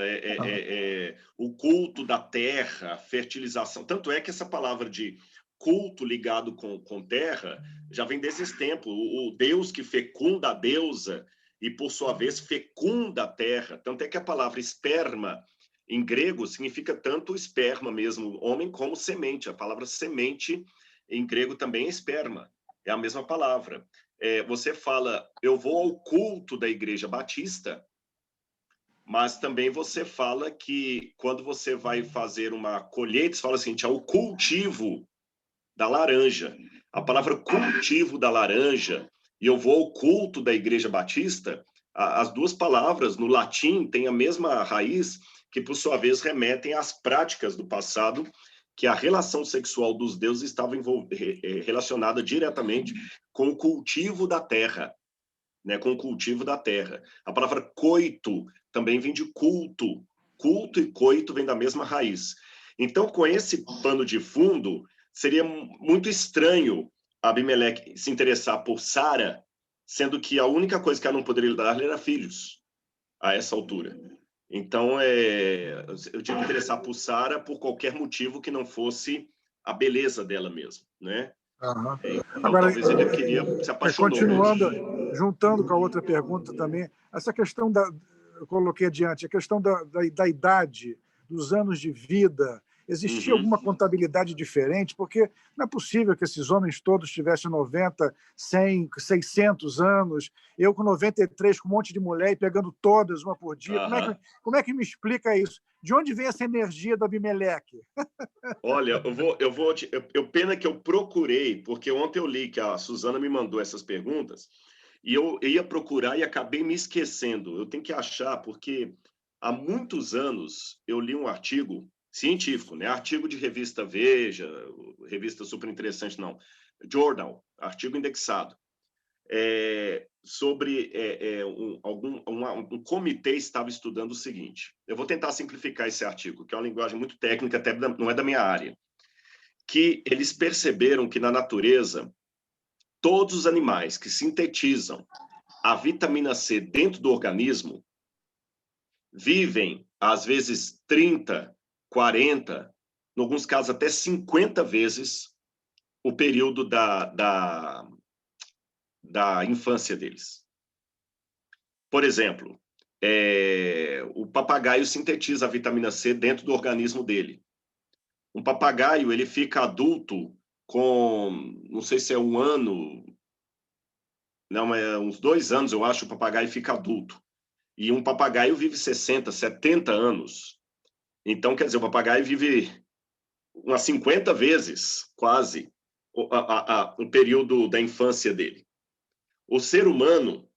o culto da terra, fertilização. Tanto é que essa palavra de culto ligado com terra já vem desses tempos. O Deus que fecunda a deusa e, por sua vez, fecunda a terra. Tanto é que a palavra esperma, em grego, significa tanto esperma mesmo, homem, como semente. A palavra semente, em grego, também é esperma. É a mesma palavra. Você fala, eu vou ao culto da Igreja Batista, mas também você fala que quando você vai fazer uma colheita, você fala assim, é o cultivo da laranja. A palavra cultivo da laranja e eu vou ao culto da Igreja Batista, as duas palavras no latim têm a mesma raiz, que por sua vez remetem às práticas do passado, que a relação sexual dos deuses estava relacionada diretamente com o cultivo da terra, né? Com o cultivo da terra. A palavra coito também vem de culto. culto e coito vêm da mesma raiz. Então, com esse pano de fundo, seria muito estranho Abimeleque se interessar por Sara, sendo que a única coisa que ela não poderia dar era filhos, a essa altura. Então, eu tinha que interessar por Sara por qualquer motivo que não fosse a beleza dela mesmo, né? Uhum. Então, Agora, talvez ele queria se apaixonar. Continuando, juntando com a outra pergunta também, essa questão eu coloquei adiante, a questão da idade, dos anos de vida, existia alguma contabilidade diferente? Porque não é possível que esses homens todos tivessem 90, 100, 600 anos, eu com 93, com um monte de mulher e pegando todas, uma por dia. Como é que me explica isso? De onde vem essa energia do Abimeleque? Olha, pena que eu procurei, porque ontem eu li que a Suzana me mandou essas perguntas, e eu ia procurar e acabei me esquecendo. Eu tenho que achar, porque há muitos anos eu li um artigo científico, né? Artigo de revista Veja, revista super interessante, não, Journal, artigo indexado, sobre um comitê estava estudando o seguinte. Eu vou tentar simplificar esse artigo, que é uma linguagem muito técnica, até não é da minha área, que eles perceberam que na natureza todos os animais que sintetizam a vitamina C dentro do organismo vivem, às vezes, 30, 40, em alguns casos até 50 vezes o período da infância deles. Por exemplo, o papagaio sintetiza a vitamina C dentro do organismo dele. Um papagaio, ele fica adulto com, não sei se é um ano, não, é uns 2 anos, eu acho, o papagaio fica adulto. E um papagaio vive 60, 70 anos. Então, quer dizer, o papagaio vive umas 50 vezes, quase, o período da infância dele. O ser humano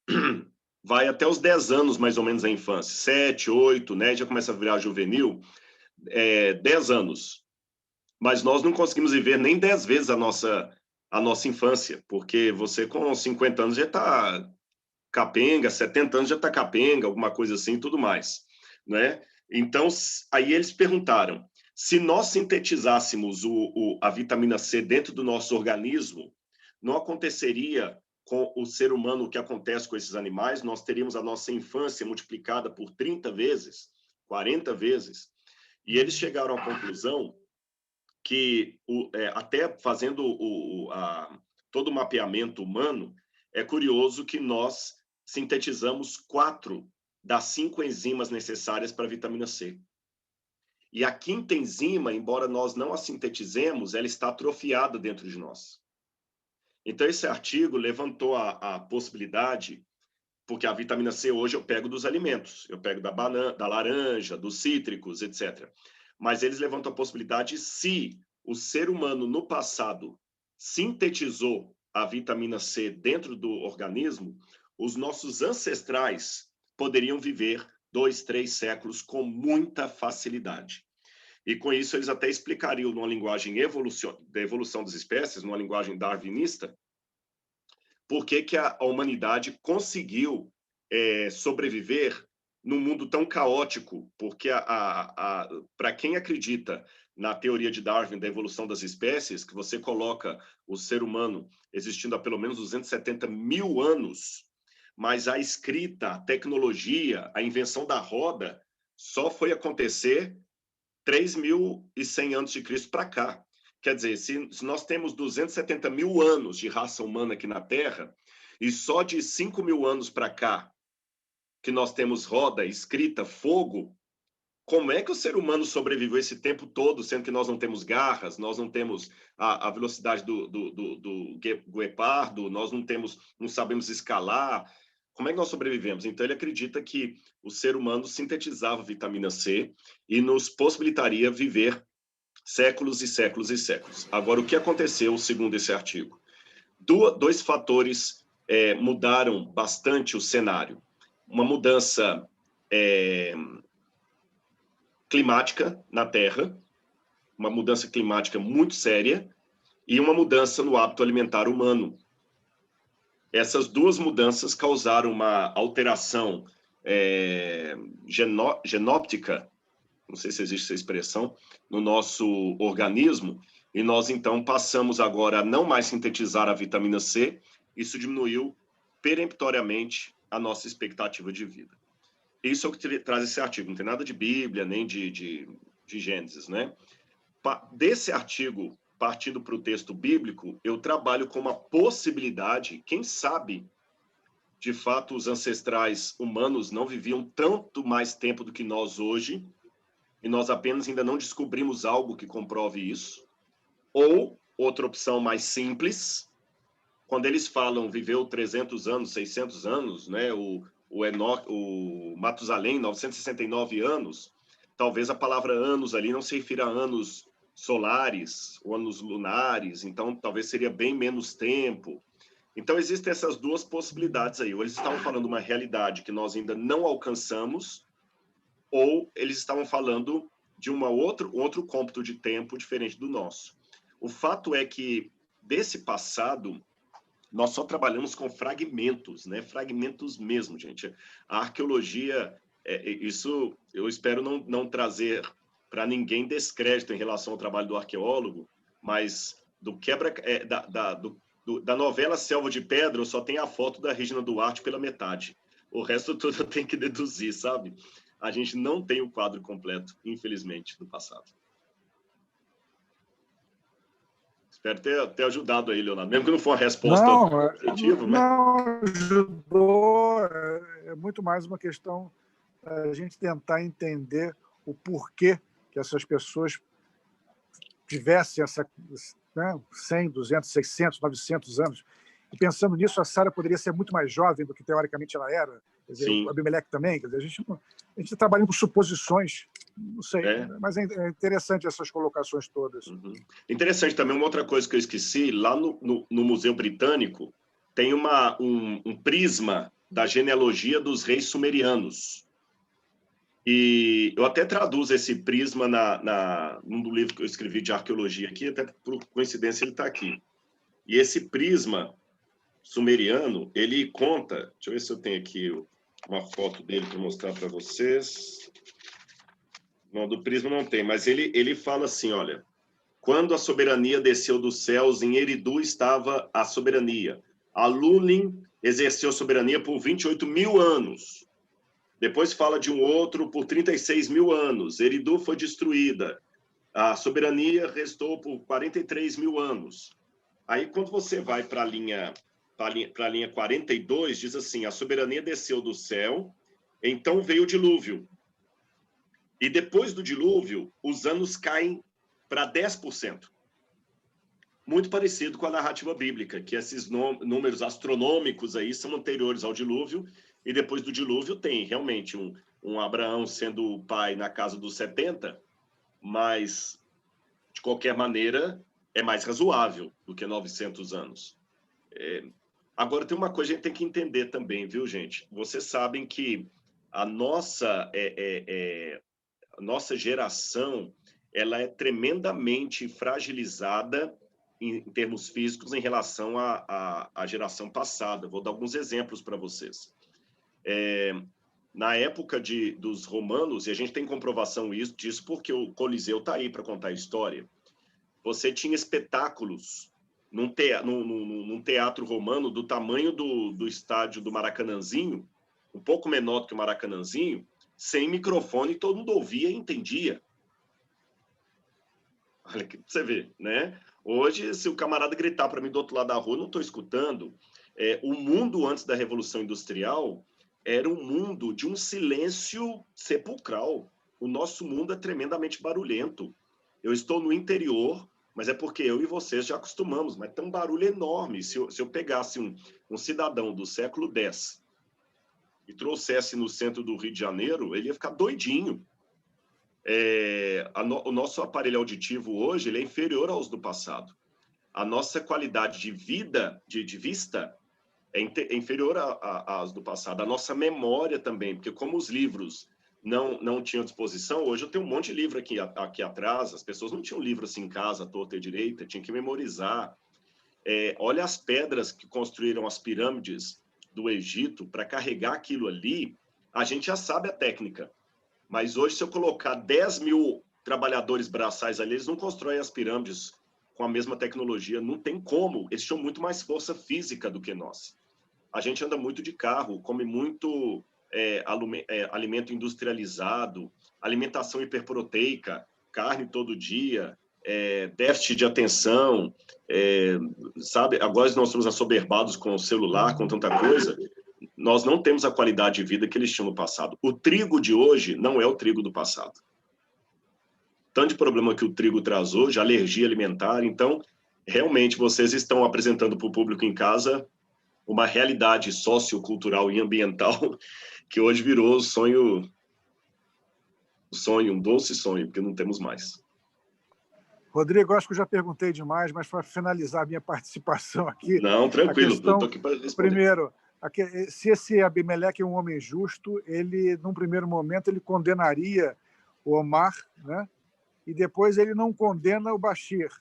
vai até os 10 anos, mais ou menos, a infância. 7, 8, né? Já começa a virar juvenil. 10 anos. Mas nós não conseguimos viver nem 10 vezes a nossa infância, porque você com 50 anos já está capenga, 70 anos já está capenga, alguma coisa assim, tudo mais, né? Então, aí eles perguntaram, se nós sintetizássemos a vitamina C dentro do nosso organismo, não aconteceria com o ser humano o que acontece com esses animais, nós teríamos a nossa infância multiplicada por 30 vezes, 40 vezes, e eles chegaram à conclusão que, até fazendo todo o mapeamento humano, é curioso que nós sintetizamos 4 das 5 enzimas necessárias para a vitamina C. E a 5ª enzima, embora nós não a sintetizemos, ela está atrofiada dentro de nós. Então, esse artigo levantou a possibilidade, porque a vitamina C hoje eu pego dos alimentos, eu pego da banana, da laranja, dos cítricos, etc. Mas eles levantam a possibilidade se o ser humano, no passado, sintetizou a vitamina C dentro do organismo, os nossos ancestrais poderiam viver 2, 3 séculos com muita facilidade. E com isso eles até explicariam numa linguagem da evolução das espécies, numa linguagem darwinista, por que a humanidade conseguiu sobreviver num mundo tão caótico, porque para quem acredita na teoria de Darwin da evolução das espécies, que você coloca o ser humano existindo há pelo menos 270 mil anos, mas a escrita, a tecnologia, a invenção da roda só foi acontecer 3.100 anos de Cristo para cá. Quer dizer, se nós temos 270 mil anos de raça humana aqui na Terra, e só de 5 mil anos para cá, que nós temos roda, escrita, fogo, como é que o ser humano sobreviveu esse tempo todo, sendo que nós não temos garras, nós não temos a velocidade do guepardo, nós não sabemos escalar? Como é que nós sobrevivemos? Então, ele acredita que o ser humano sintetizava vitamina C e nos possibilitaria viver séculos e séculos e séculos. Agora, o que aconteceu, segundo esse artigo? 2 fatores mudaram bastante o cenário. Uma mudança climática na Terra, uma mudança climática muito séria, e uma mudança no hábito alimentar humano. Essas 2 mudanças causaram uma alteração genóptica não sei se existe essa expressão, no nosso organismo, e nós, então, passamos agora a não mais sintetizar a vitamina C. Isso diminuiu peremptoriamente a nossa expectativa de vida. Isso é o que traz esse artigo. Não tem nada de Bíblia, nem de Gênesis, né? Desse artigo, partindo para o texto bíblico, eu trabalho com uma possibilidade, quem sabe, de fato, os ancestrais humanos não viviam tanto mais tempo do que nós hoje, e nós apenas ainda não descobrimos algo que comprove isso. Ou, outra opção mais simples, quando eles falam viveu 300 anos, 600 anos, né? O Matusalém, 969 anos, talvez a palavra anos ali não se refira a anos solares ou anos lunares, então talvez seria bem menos tempo. Então existem essas duas possibilidades aí. Ou eles estavam falando uma realidade que nós ainda não alcançamos, ou eles estavam falando de outro cômputo de tempo diferente do nosso. O fato é que, desse passado, nós só trabalhamos com fragmentos, né? Fragmentos mesmo, gente. A arqueologia, isso eu espero não trazer para ninguém descrédito em relação ao trabalho do arqueólogo, mas da novela Selva de Pedra, eu só tenho a foto da Regina Duarte pela metade. O resto tudo eu tenho que deduzir, sabe? A gente não tem o quadro completo, infelizmente, do passado. Espero ter ajudado aí, Leonardo. Mesmo que não for uma resposta objetiva. Não, ajudou. É muito mais uma questão a gente tentar entender o porquê que essas pessoas tivessem essa, né, 100, 200, 600, 900 anos. E pensando nisso, a Sara poderia ser muito mais jovem do que, teoricamente, ela era. Quer dizer, o Abimeleque também. Quer dizer, a gente está trabalhando com suposições, não sei. Mas é interessante essas colocações todas. Uhum. Interessante também, uma outra coisa que eu esqueci, lá no Museu Britânico, tem um prisma da genealogia dos reis sumerianos. E eu até traduzo esse prisma num livro que eu escrevi de arqueologia aqui, até por coincidência ele está aqui. E esse prisma sumeriano, ele conta... Deixa eu ver se eu tenho aqui uma foto dele para mostrar para vocês. Não, do prisma não tem, mas ele fala assim, olha, quando a soberania desceu dos céus, em Eridu estava a soberania. Alulim exerceu soberania por 28 mil anos. Depois fala de um outro por 36 mil anos. Eridu foi destruída. A soberania restou por 43 mil anos. Aí, quando você vai para a linha 42, diz assim, a soberania desceu do céu, então veio o dilúvio. E depois do dilúvio, os anos caem para 10%. Muito parecido com a narrativa bíblica, que esses números astronômicos aí são anteriores ao dilúvio, e depois do dilúvio tem realmente um Abraão sendo o pai na casa dos 70, mas, de qualquer maneira, é mais razoável do que 900 anos. Agora, tem uma coisa que a gente tem que entender também, viu, gente? Vocês sabem que a nossa geração ela é tremendamente fragilizada em termos físicos em relação à geração passada. Vou dar alguns exemplos para vocês. Na época dos romanos, e a gente tem comprovação disso porque o Coliseu está aí para contar a história, você tinha espetáculos num teatro romano do tamanho do estádio do Maracanãzinho, um pouco menor do que o Maracanãzinho, sem microfone, todo mundo ouvia e entendia. Olha que você vê, né? Hoje, se o camarada gritar para mim do outro lado da rua, eu não estou escutando. O mundo antes da Revolução Industrial era um mundo de um silêncio sepulcral. O nosso mundo é tremendamente barulhento. Eu estou no interior, mas é porque eu e vocês já acostumamos, mas tem um barulho enorme. Se eu pegasse um cidadão do século X e trouxesse no centro do Rio de Janeiro, ele ia ficar doidinho. O nosso aparelho auditivo hoje ele é inferior aos do passado. A nossa qualidade de vida, de vista, é inferior às do passado. A nossa memória também, porque como os livros não tinham disposição, hoje eu tenho um monte de livro aqui atrás, as pessoas não tinham livro assim em casa, à torta e à direita, tinha que memorizar. Olha as pedras que construíram as pirâmides do Egito para carregar aquilo ali, a gente já sabe a técnica. Mas hoje, se eu colocar 10 mil trabalhadores braçais ali, eles não constroem as pirâmides com a mesma tecnologia. Não tem como. Eles tinham muito mais força física do que nós. A gente anda muito de carro, come muito alimento industrializado, alimentação hiperproteica, carne todo dia, déficit de atenção, sabe? Agora nós estamos assoberbados com o celular, com tanta coisa. Nós não temos a qualidade de vida que eles tinham no passado. O trigo de hoje não é o trigo do passado. Tanto de problema que o trigo traz hoje, alergia alimentar. Então, realmente, vocês estão apresentando para o público em casa uma realidade sociocultural e ambiental que hoje virou um doce sonho, porque não temos mais. Rodrigo, acho que eu já perguntei demais, mas para finalizar a minha participação aqui... Não, tranquilo, questão, estou aqui para responder. Primeiro, se esse Abimeleque é um homem justo, ele, num primeiro momento, ele condenaria o Omar, né? E depois ele não condena o Bashir.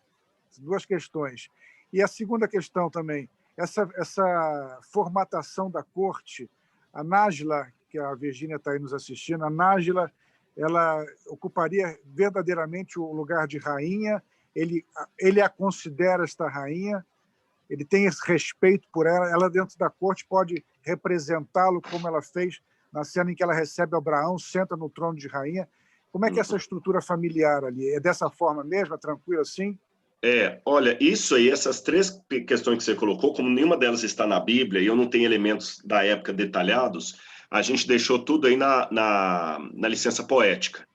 Duas questões. E a segunda questão também, essa formatação da corte, a Nájila, que a Virgínia está aí nos assistindo, a Nájila, ela ocuparia verdadeiramente o lugar de rainha, ele a considera esta rainha, ele tem esse respeito por ela dentro da corte pode representá-lo como ela fez na cena em que ela recebe Abraão, senta no trono de rainha. Como é que é essa estrutura familiar ali? É dessa forma mesmo, é tranquilo assim? Olha, isso aí, essas três questões que você colocou, como nenhuma delas está na Bíblia e eu não tenho elementos da época detalhados, a gente deixou tudo aí na licença poética.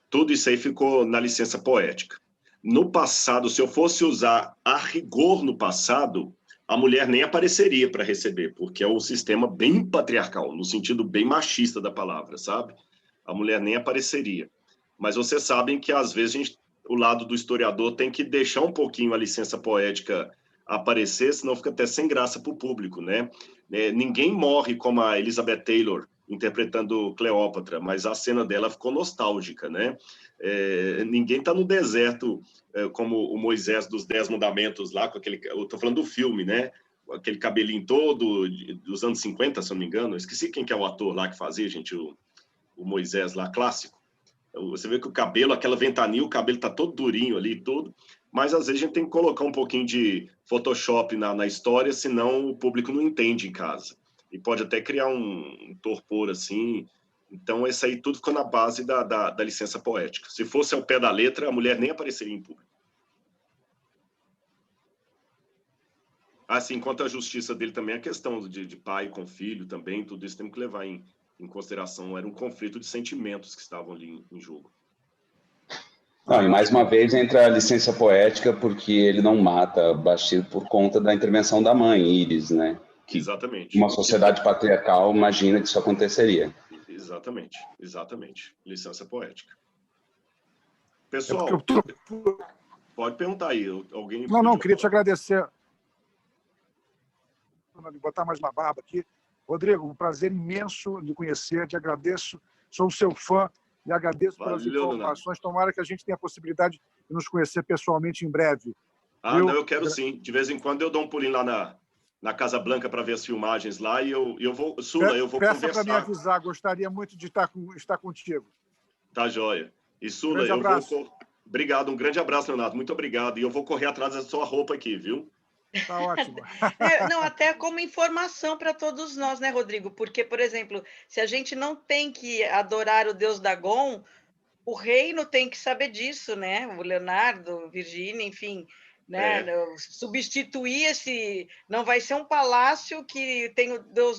Tudo isso aí ficou na licença poética. No passado, se eu fosse usar a rigor no passado, a mulher nem apareceria para receber, porque é um sistema bem patriarcal, no sentido bem machista da palavra, sabe? A mulher nem apareceria. Mas vocês sabem que, às vezes, o lado do historiador tem que deixar um pouquinho a licença poética aparecer, senão fica até sem graça para o público, né? Ninguém morre como a Elizabeth Taylor interpretando Cleópatra, mas a cena dela ficou nostálgica, né? Ninguém está no deserto como o Moisés dos 10 Mandamentos lá, com aquele... Eu estou falando do filme, né? Aquele cabelinho todo dos anos 50, se eu não me engano. Eu esqueci quem que é o ator lá que fazia, gente, o Moisés lá, clássico. Você vê que o cabelo, aquela ventania, o cabelo está todo durinho ali, todo. Mas, às vezes, a gente tem que colocar um pouquinho de Photoshop na história, senão o público não entende em casa. E pode até criar um torpor, assim. Então, isso aí tudo ficou na base da licença poética. Se fosse ao pé da letra, a mulher nem apareceria em público. Assim, quanto à justiça dele também, a questão de pai com filho também, tudo isso temos que levar em consideração. Era um conflito de sentimentos que estavam ali em jogo. Não, e mais uma vez entra a licença poética, porque ele não mata Bashir por conta da intervenção da mãe, Íris, né? Que exatamente. Uma sociedade patriarcal imagina que isso aconteceria. Exatamente, exatamente. Licença poética. Pessoal, pode perguntar aí. Alguém não, queria te agradecer. Vou botar mais uma barba aqui. Rodrigo, um prazer imenso de conhecer, te agradeço, sou um seu fã e agradeço pelas informações. Tomara que a gente tenha a possibilidade de nos conhecer pessoalmente em breve. Não, eu quero sim. De vez em quando eu dou um pulinho lá na Casa Branca para ver as filmagens lá e eu vou... Sula, eu vou conversar. Peça para me avisar, gostaria muito de estar contigo. Tá joia. E Sula, eu vou... Obrigado, um grande abraço, Leonardo. Muito obrigado. E eu vou correr atrás da sua roupa aqui, viu? Tá ótimo. Não, até como informação para todos nós, né, Rodrigo? Porque, por exemplo, se a gente não tem que adorar o Deus Dagon, o reino tem que saber disso, né? O Leonardo, Virgínia, enfim, né? Substituir esse... Não vai ser um palácio que tem o Deus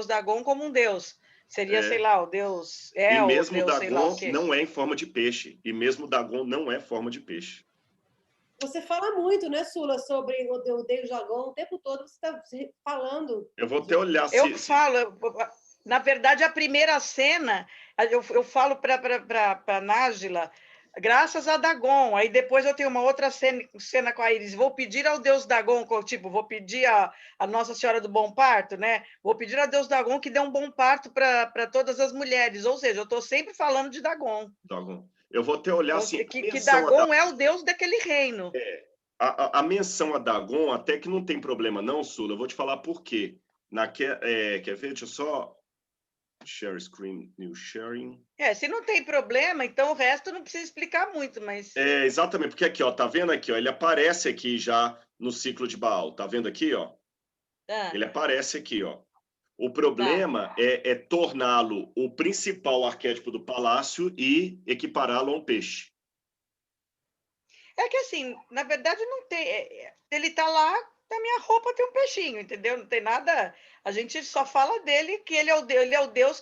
Dagon como um Deus. Seria, sei lá, o Deus... E mesmo o Dagon não é em forma de peixe. E mesmo o Dagon não é forma de peixe. Você fala muito, né, Sula, sobre o Deus Dagon, o tempo todo você está falando. Eu vou até olhar se... Eu falo, na verdade, a primeira cena, eu falo para a Nájila, graças a Dagon, aí depois eu tenho uma outra cena com a Iris, vou pedir ao Deus Dagon, tipo, vou pedir a Nossa Senhora do Bom Parto, né? Vou pedir ao Deus Dagon que dê um bom parto para todas as mulheres, ou seja, eu estou sempre falando de Dagon. Dagon. Eu vou até olhar assim... Que Dagon é o deus daquele reino. A menção a Dagon até que não tem problema não, Sula. Eu vou te falar por quê. Quer ver? Deixa eu só... Share screen, new sharing. Se não tem problema, então o resto não precisa explicar muito, mas... Exatamente, porque aqui, ó, tá vendo aqui, ó, ele aparece aqui já no ciclo de Baal, tá vendo aqui, ó? Ele aparece aqui, ó. O problema é torná-lo o principal arquétipo do palácio e equipará-lo a um peixe. É que assim, na verdade não tem... Ele tá lá, na minha roupa tem um peixinho, entendeu? Não tem nada... A gente só fala dele que ele é o Deus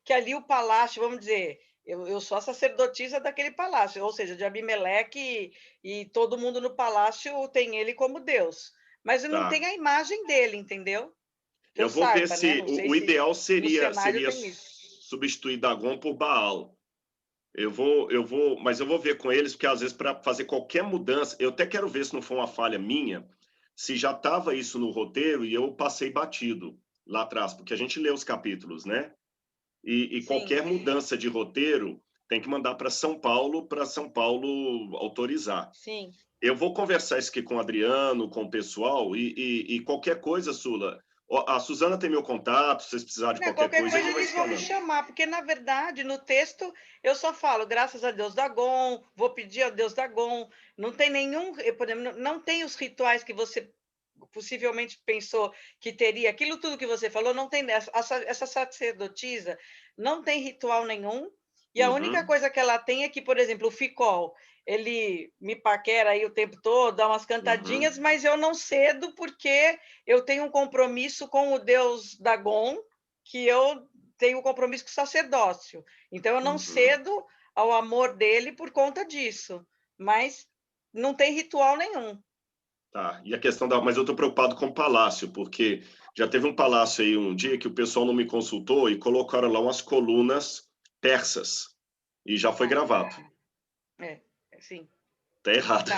que ali o palácio, vamos dizer... Eu sou a sacerdotisa daquele palácio, ou seja, de Abimeleque e todo mundo no palácio tem ele como Deus. Mas não tem a imagem dele, entendeu? Eu vou ver se o ideal seria substituir Dagon por Baal. Mas eu vou ver com eles, porque às vezes para fazer qualquer mudança, eu até quero ver se não foi uma falha minha, se já estava isso no roteiro e eu passei batido lá atrás, porque a gente lê os capítulos, né? E qualquer mudança de roteiro tem que mandar para São Paulo autorizar. Sim. Eu vou conversar isso aqui com o Adriano, com o pessoal, e qualquer coisa, Sula, a Suzana tem meu contato, se vocês precisarem de qualquer coisa eles vão me chamar, porque, na verdade, no texto, eu só falo, graças a Deus Dagon, vou pedir a Deus Dagon, não tem nenhum, não tem os rituais que você possivelmente pensou que teria, aquilo tudo que você falou, não tem, essa sacerdotisa não tem ritual nenhum, e a única coisa que ela tem é que, por exemplo, o Ficol, ele me paquera aí o tempo todo, dá umas cantadinhas, mas eu não cedo porque eu tenho um compromisso com o Deus Dagon, que eu tenho um compromisso com o sacerdócio. Então, eu não cedo ao amor dele por conta disso, mas não tem ritual nenhum. Tá, e a questão mas eu estou preocupado com o palácio, porque já teve um palácio aí um dia que o pessoal não me consultou e colocaram lá umas colunas persas, e já foi gravado. Sim. Tá errado.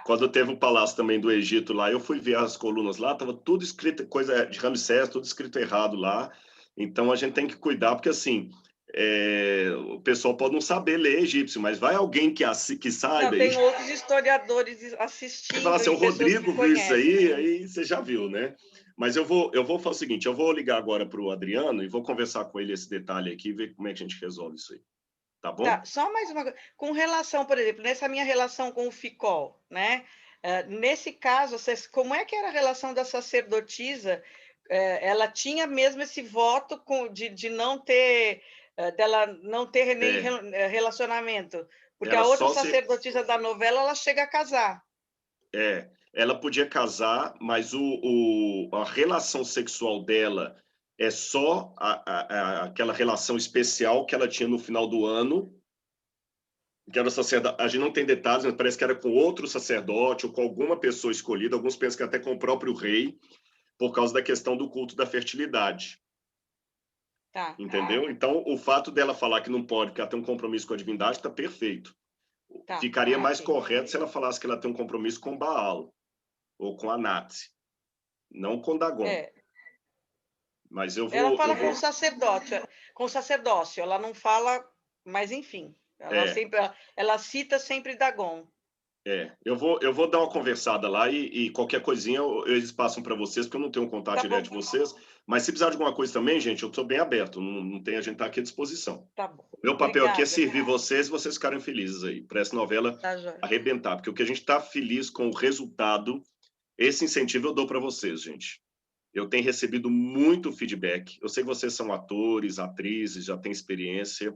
Quando teve o palácio também do Egito lá, eu fui ver as colunas lá, tava tudo escrito, coisa de Ramsés, tudo escrito errado lá. Então a gente tem que cuidar, porque assim, o pessoal pode não saber ler egípcio, mas vai alguém que saiba. Não, tem outros historiadores assistindo. Você fala assim, o Rodrigo viu isso aí você já viu, né? Mas eu vou fazer o seguinte, eu vou ligar agora para o Adriano e vou conversar com ele esse detalhe aqui e ver como é que a gente resolve isso aí. Tá bom? Só mais uma coisa. Com relação, por exemplo, nessa minha relação com o Ficol, né? Nesse caso, como é que era a relação da sacerdotisa? Ela tinha mesmo esse voto de não ter, dela não ter nem relacionamento, porque a outra sacerdotisa da novela, ela chega a casar. Ela podia casar, mas a relação sexual dela é só aquela relação especial que ela tinha no final do ano, que era sacerdote. A gente não tem detalhes, mas parece que era com outro sacerdote ou com alguma pessoa escolhida. Alguns pensam que até com o próprio rei, por causa da questão do culto da fertilidade. Entendeu? Então, o fato dela falar que não pode, porque ela tem um compromisso com a divindade, está perfeito. Ficaria mais correto se ela falasse que ela tem um compromisso com Baal ou com Anat, não com Dagon. Mas eu vou... Ela fala com o sacerdócio, ela não fala, mas enfim, ela cita sempre Dagon. Eu vou dar uma conversada lá e qualquer coisinha eles passam para vocês, porque eu não tenho um contato direto de vocês, mas se precisar de alguma coisa também, gente, eu estou bem aberto, não tem, a gente está aqui à disposição. Tá bom. Meu papel aqui é servir vocês e vocês ficarem felizes aí, para essa novela arrebentar, porque o que a gente está feliz com o resultado, esse incentivo eu dou para vocês, gente. Eu tenho recebido muito feedback. Eu sei que vocês são atores, atrizes, já têm experiência,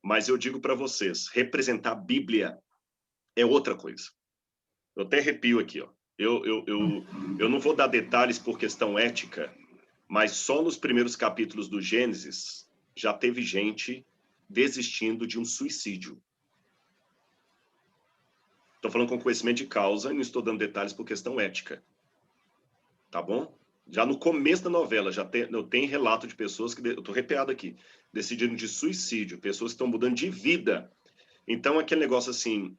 mas eu digo para vocês, representar a Bíblia é outra coisa. Eu até arrepio aqui, ó. Eu não vou dar detalhes por questão ética, mas só nos primeiros capítulos do Gênesis já teve gente desistindo de um suicídio. Estou falando com conhecimento de causa e não estou dando detalhes por questão ética. Tá bom? Já no começo da novela, eu tenho relato de pessoas que, eu estou arrepiado aqui, decidiram de suicídio, pessoas que estão mudando de vida. Então, aquele negócio assim,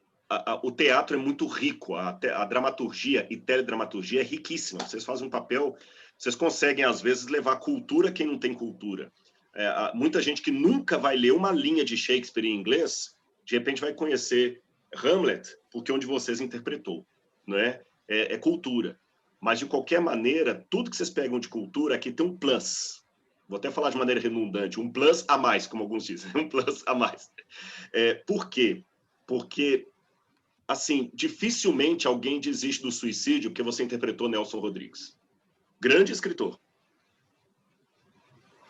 o teatro é muito rico, a dramaturgia e teledramaturgia é riquíssima. Vocês fazem um papel, vocês conseguem, às vezes, levar cultura quem não tem cultura. Muita gente que nunca vai ler uma linha de Shakespeare em inglês, de repente vai conhecer Hamlet, porque onde vocês interpretou, não é? Cultura. Mas, de qualquer maneira, tudo que vocês pegam de cultura, aqui tem um plus. vou até falar de maneira redundante, um plus a mais, como alguns dizem, um plus a mais. Por quê? Porque, assim, dificilmente alguém desiste do suicídio porque você interpretou Nelson Rodrigues. Grande escritor.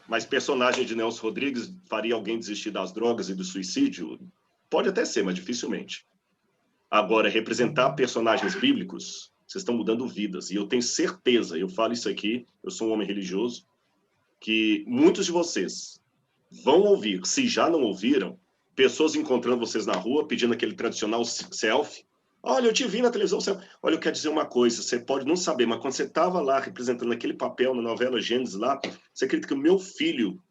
Mas personagem de Nelson Rodrigues faria alguém desistir das drogas e do suicídio? Pode até ser, mas dificilmente. Agora, representar personagens bíblicos, vocês estão mudando vidas. E eu tenho certeza, eu falo isso aqui, eu sou um homem religioso, que muitos de vocês vão ouvir, se já não ouviram, pessoas encontrando vocês na rua, pedindo aquele tradicional selfie. Olha, eu te vi na televisão. Olha, eu quero dizer uma coisa, você pode não saber, mas quando você estava lá representando aquele papel na novela Gênesis lá, você acredita que o meu filho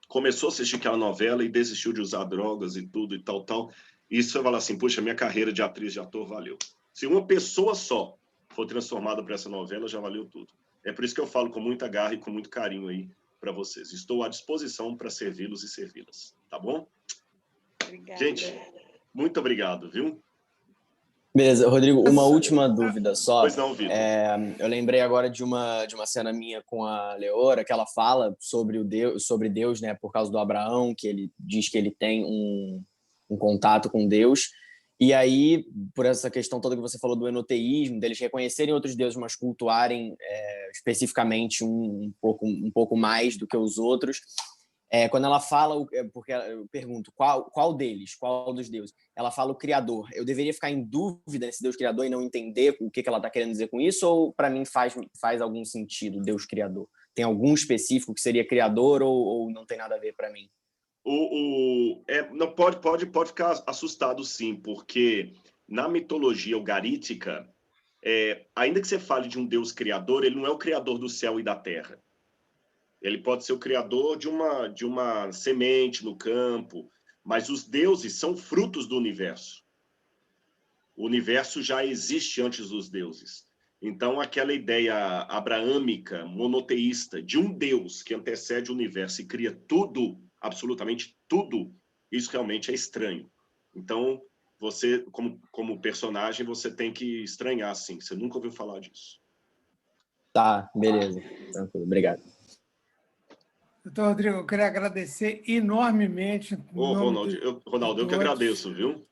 começou a assistir aquela novela e desistiu de usar drogas e tudo e tal, tal. E isso você fala assim, puxa, minha carreira de atriz, de ator valeu. Se uma pessoa só for transformada por essa novela, já valeu tudo. É por isso que eu falo com muita garra e com muito carinho aí para vocês. Estou à disposição para servi-los e servi-las, tá bom? Obrigada. Gente, muito obrigado, viu? Beleza, Rodrigo, uma última dúvida só. Pois não, Vitor. Eu lembrei agora de uma cena minha com a Leora, que ela fala sobre Deus, né, por causa do Abraão, que ele diz que ele tem um contato com Deus. E aí, por essa questão toda que você falou do enoteísmo, deles reconhecerem outros deuses, mas cultuarem especificamente um pouco mais do que os outros. Quando ela fala, porque eu pergunto, qual deles, qual dos deuses? Ela fala o Criador. Eu deveria ficar em dúvida nesse Deus Criador e não entender o que ela está querendo dizer com isso? Ou, para mim, faz algum sentido, Deus Criador? Tem algum específico que seria Criador ou não tem nada a ver para mim? Não pode ficar assustado, sim, porque na mitologia ugarítica, ainda que você fale de um Deus Criador, ele não é o Criador do céu e da terra. Ele pode ser o criador de uma semente no campo, mas os deuses são frutos do universo. O universo já existe antes dos deuses. Então, aquela ideia abraâmica, monoteísta, de um Deus que antecede o universo e cria tudo, absolutamente tudo, isso realmente é estranho. Então, você, como personagem, você tem que estranhar, sim. Você nunca ouviu falar disso. Tá, beleza. Tranquilo, obrigado. Doutor Rodrigo, eu queria agradecer enormemente. Ronaldo, eu que agradeço, viu?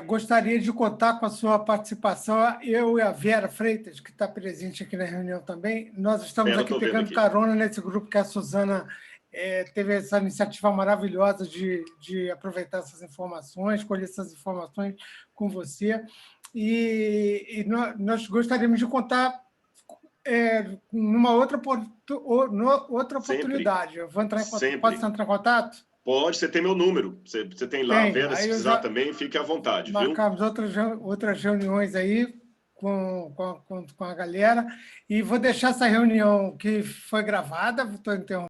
Gostaria de contar com a sua participação. Eu e a Vera Freitas, que está presente aqui na reunião também, nós estamos aqui pegando carona nesse grupo que a Suzana teve essa iniciativa maravilhosa de aproveitar essas informações, colher essas informações com você. E nós gostaríamos de contar numa outra oportunidade. Eu vou entrar em contato. Pode entrar em contato? Pode, você tem meu número. Você tem lá, Vera, se precisar também, fique à vontade. Marcamos outras reuniões aí com a galera. E vou deixar essa reunião que foi gravada, estou interrompendo.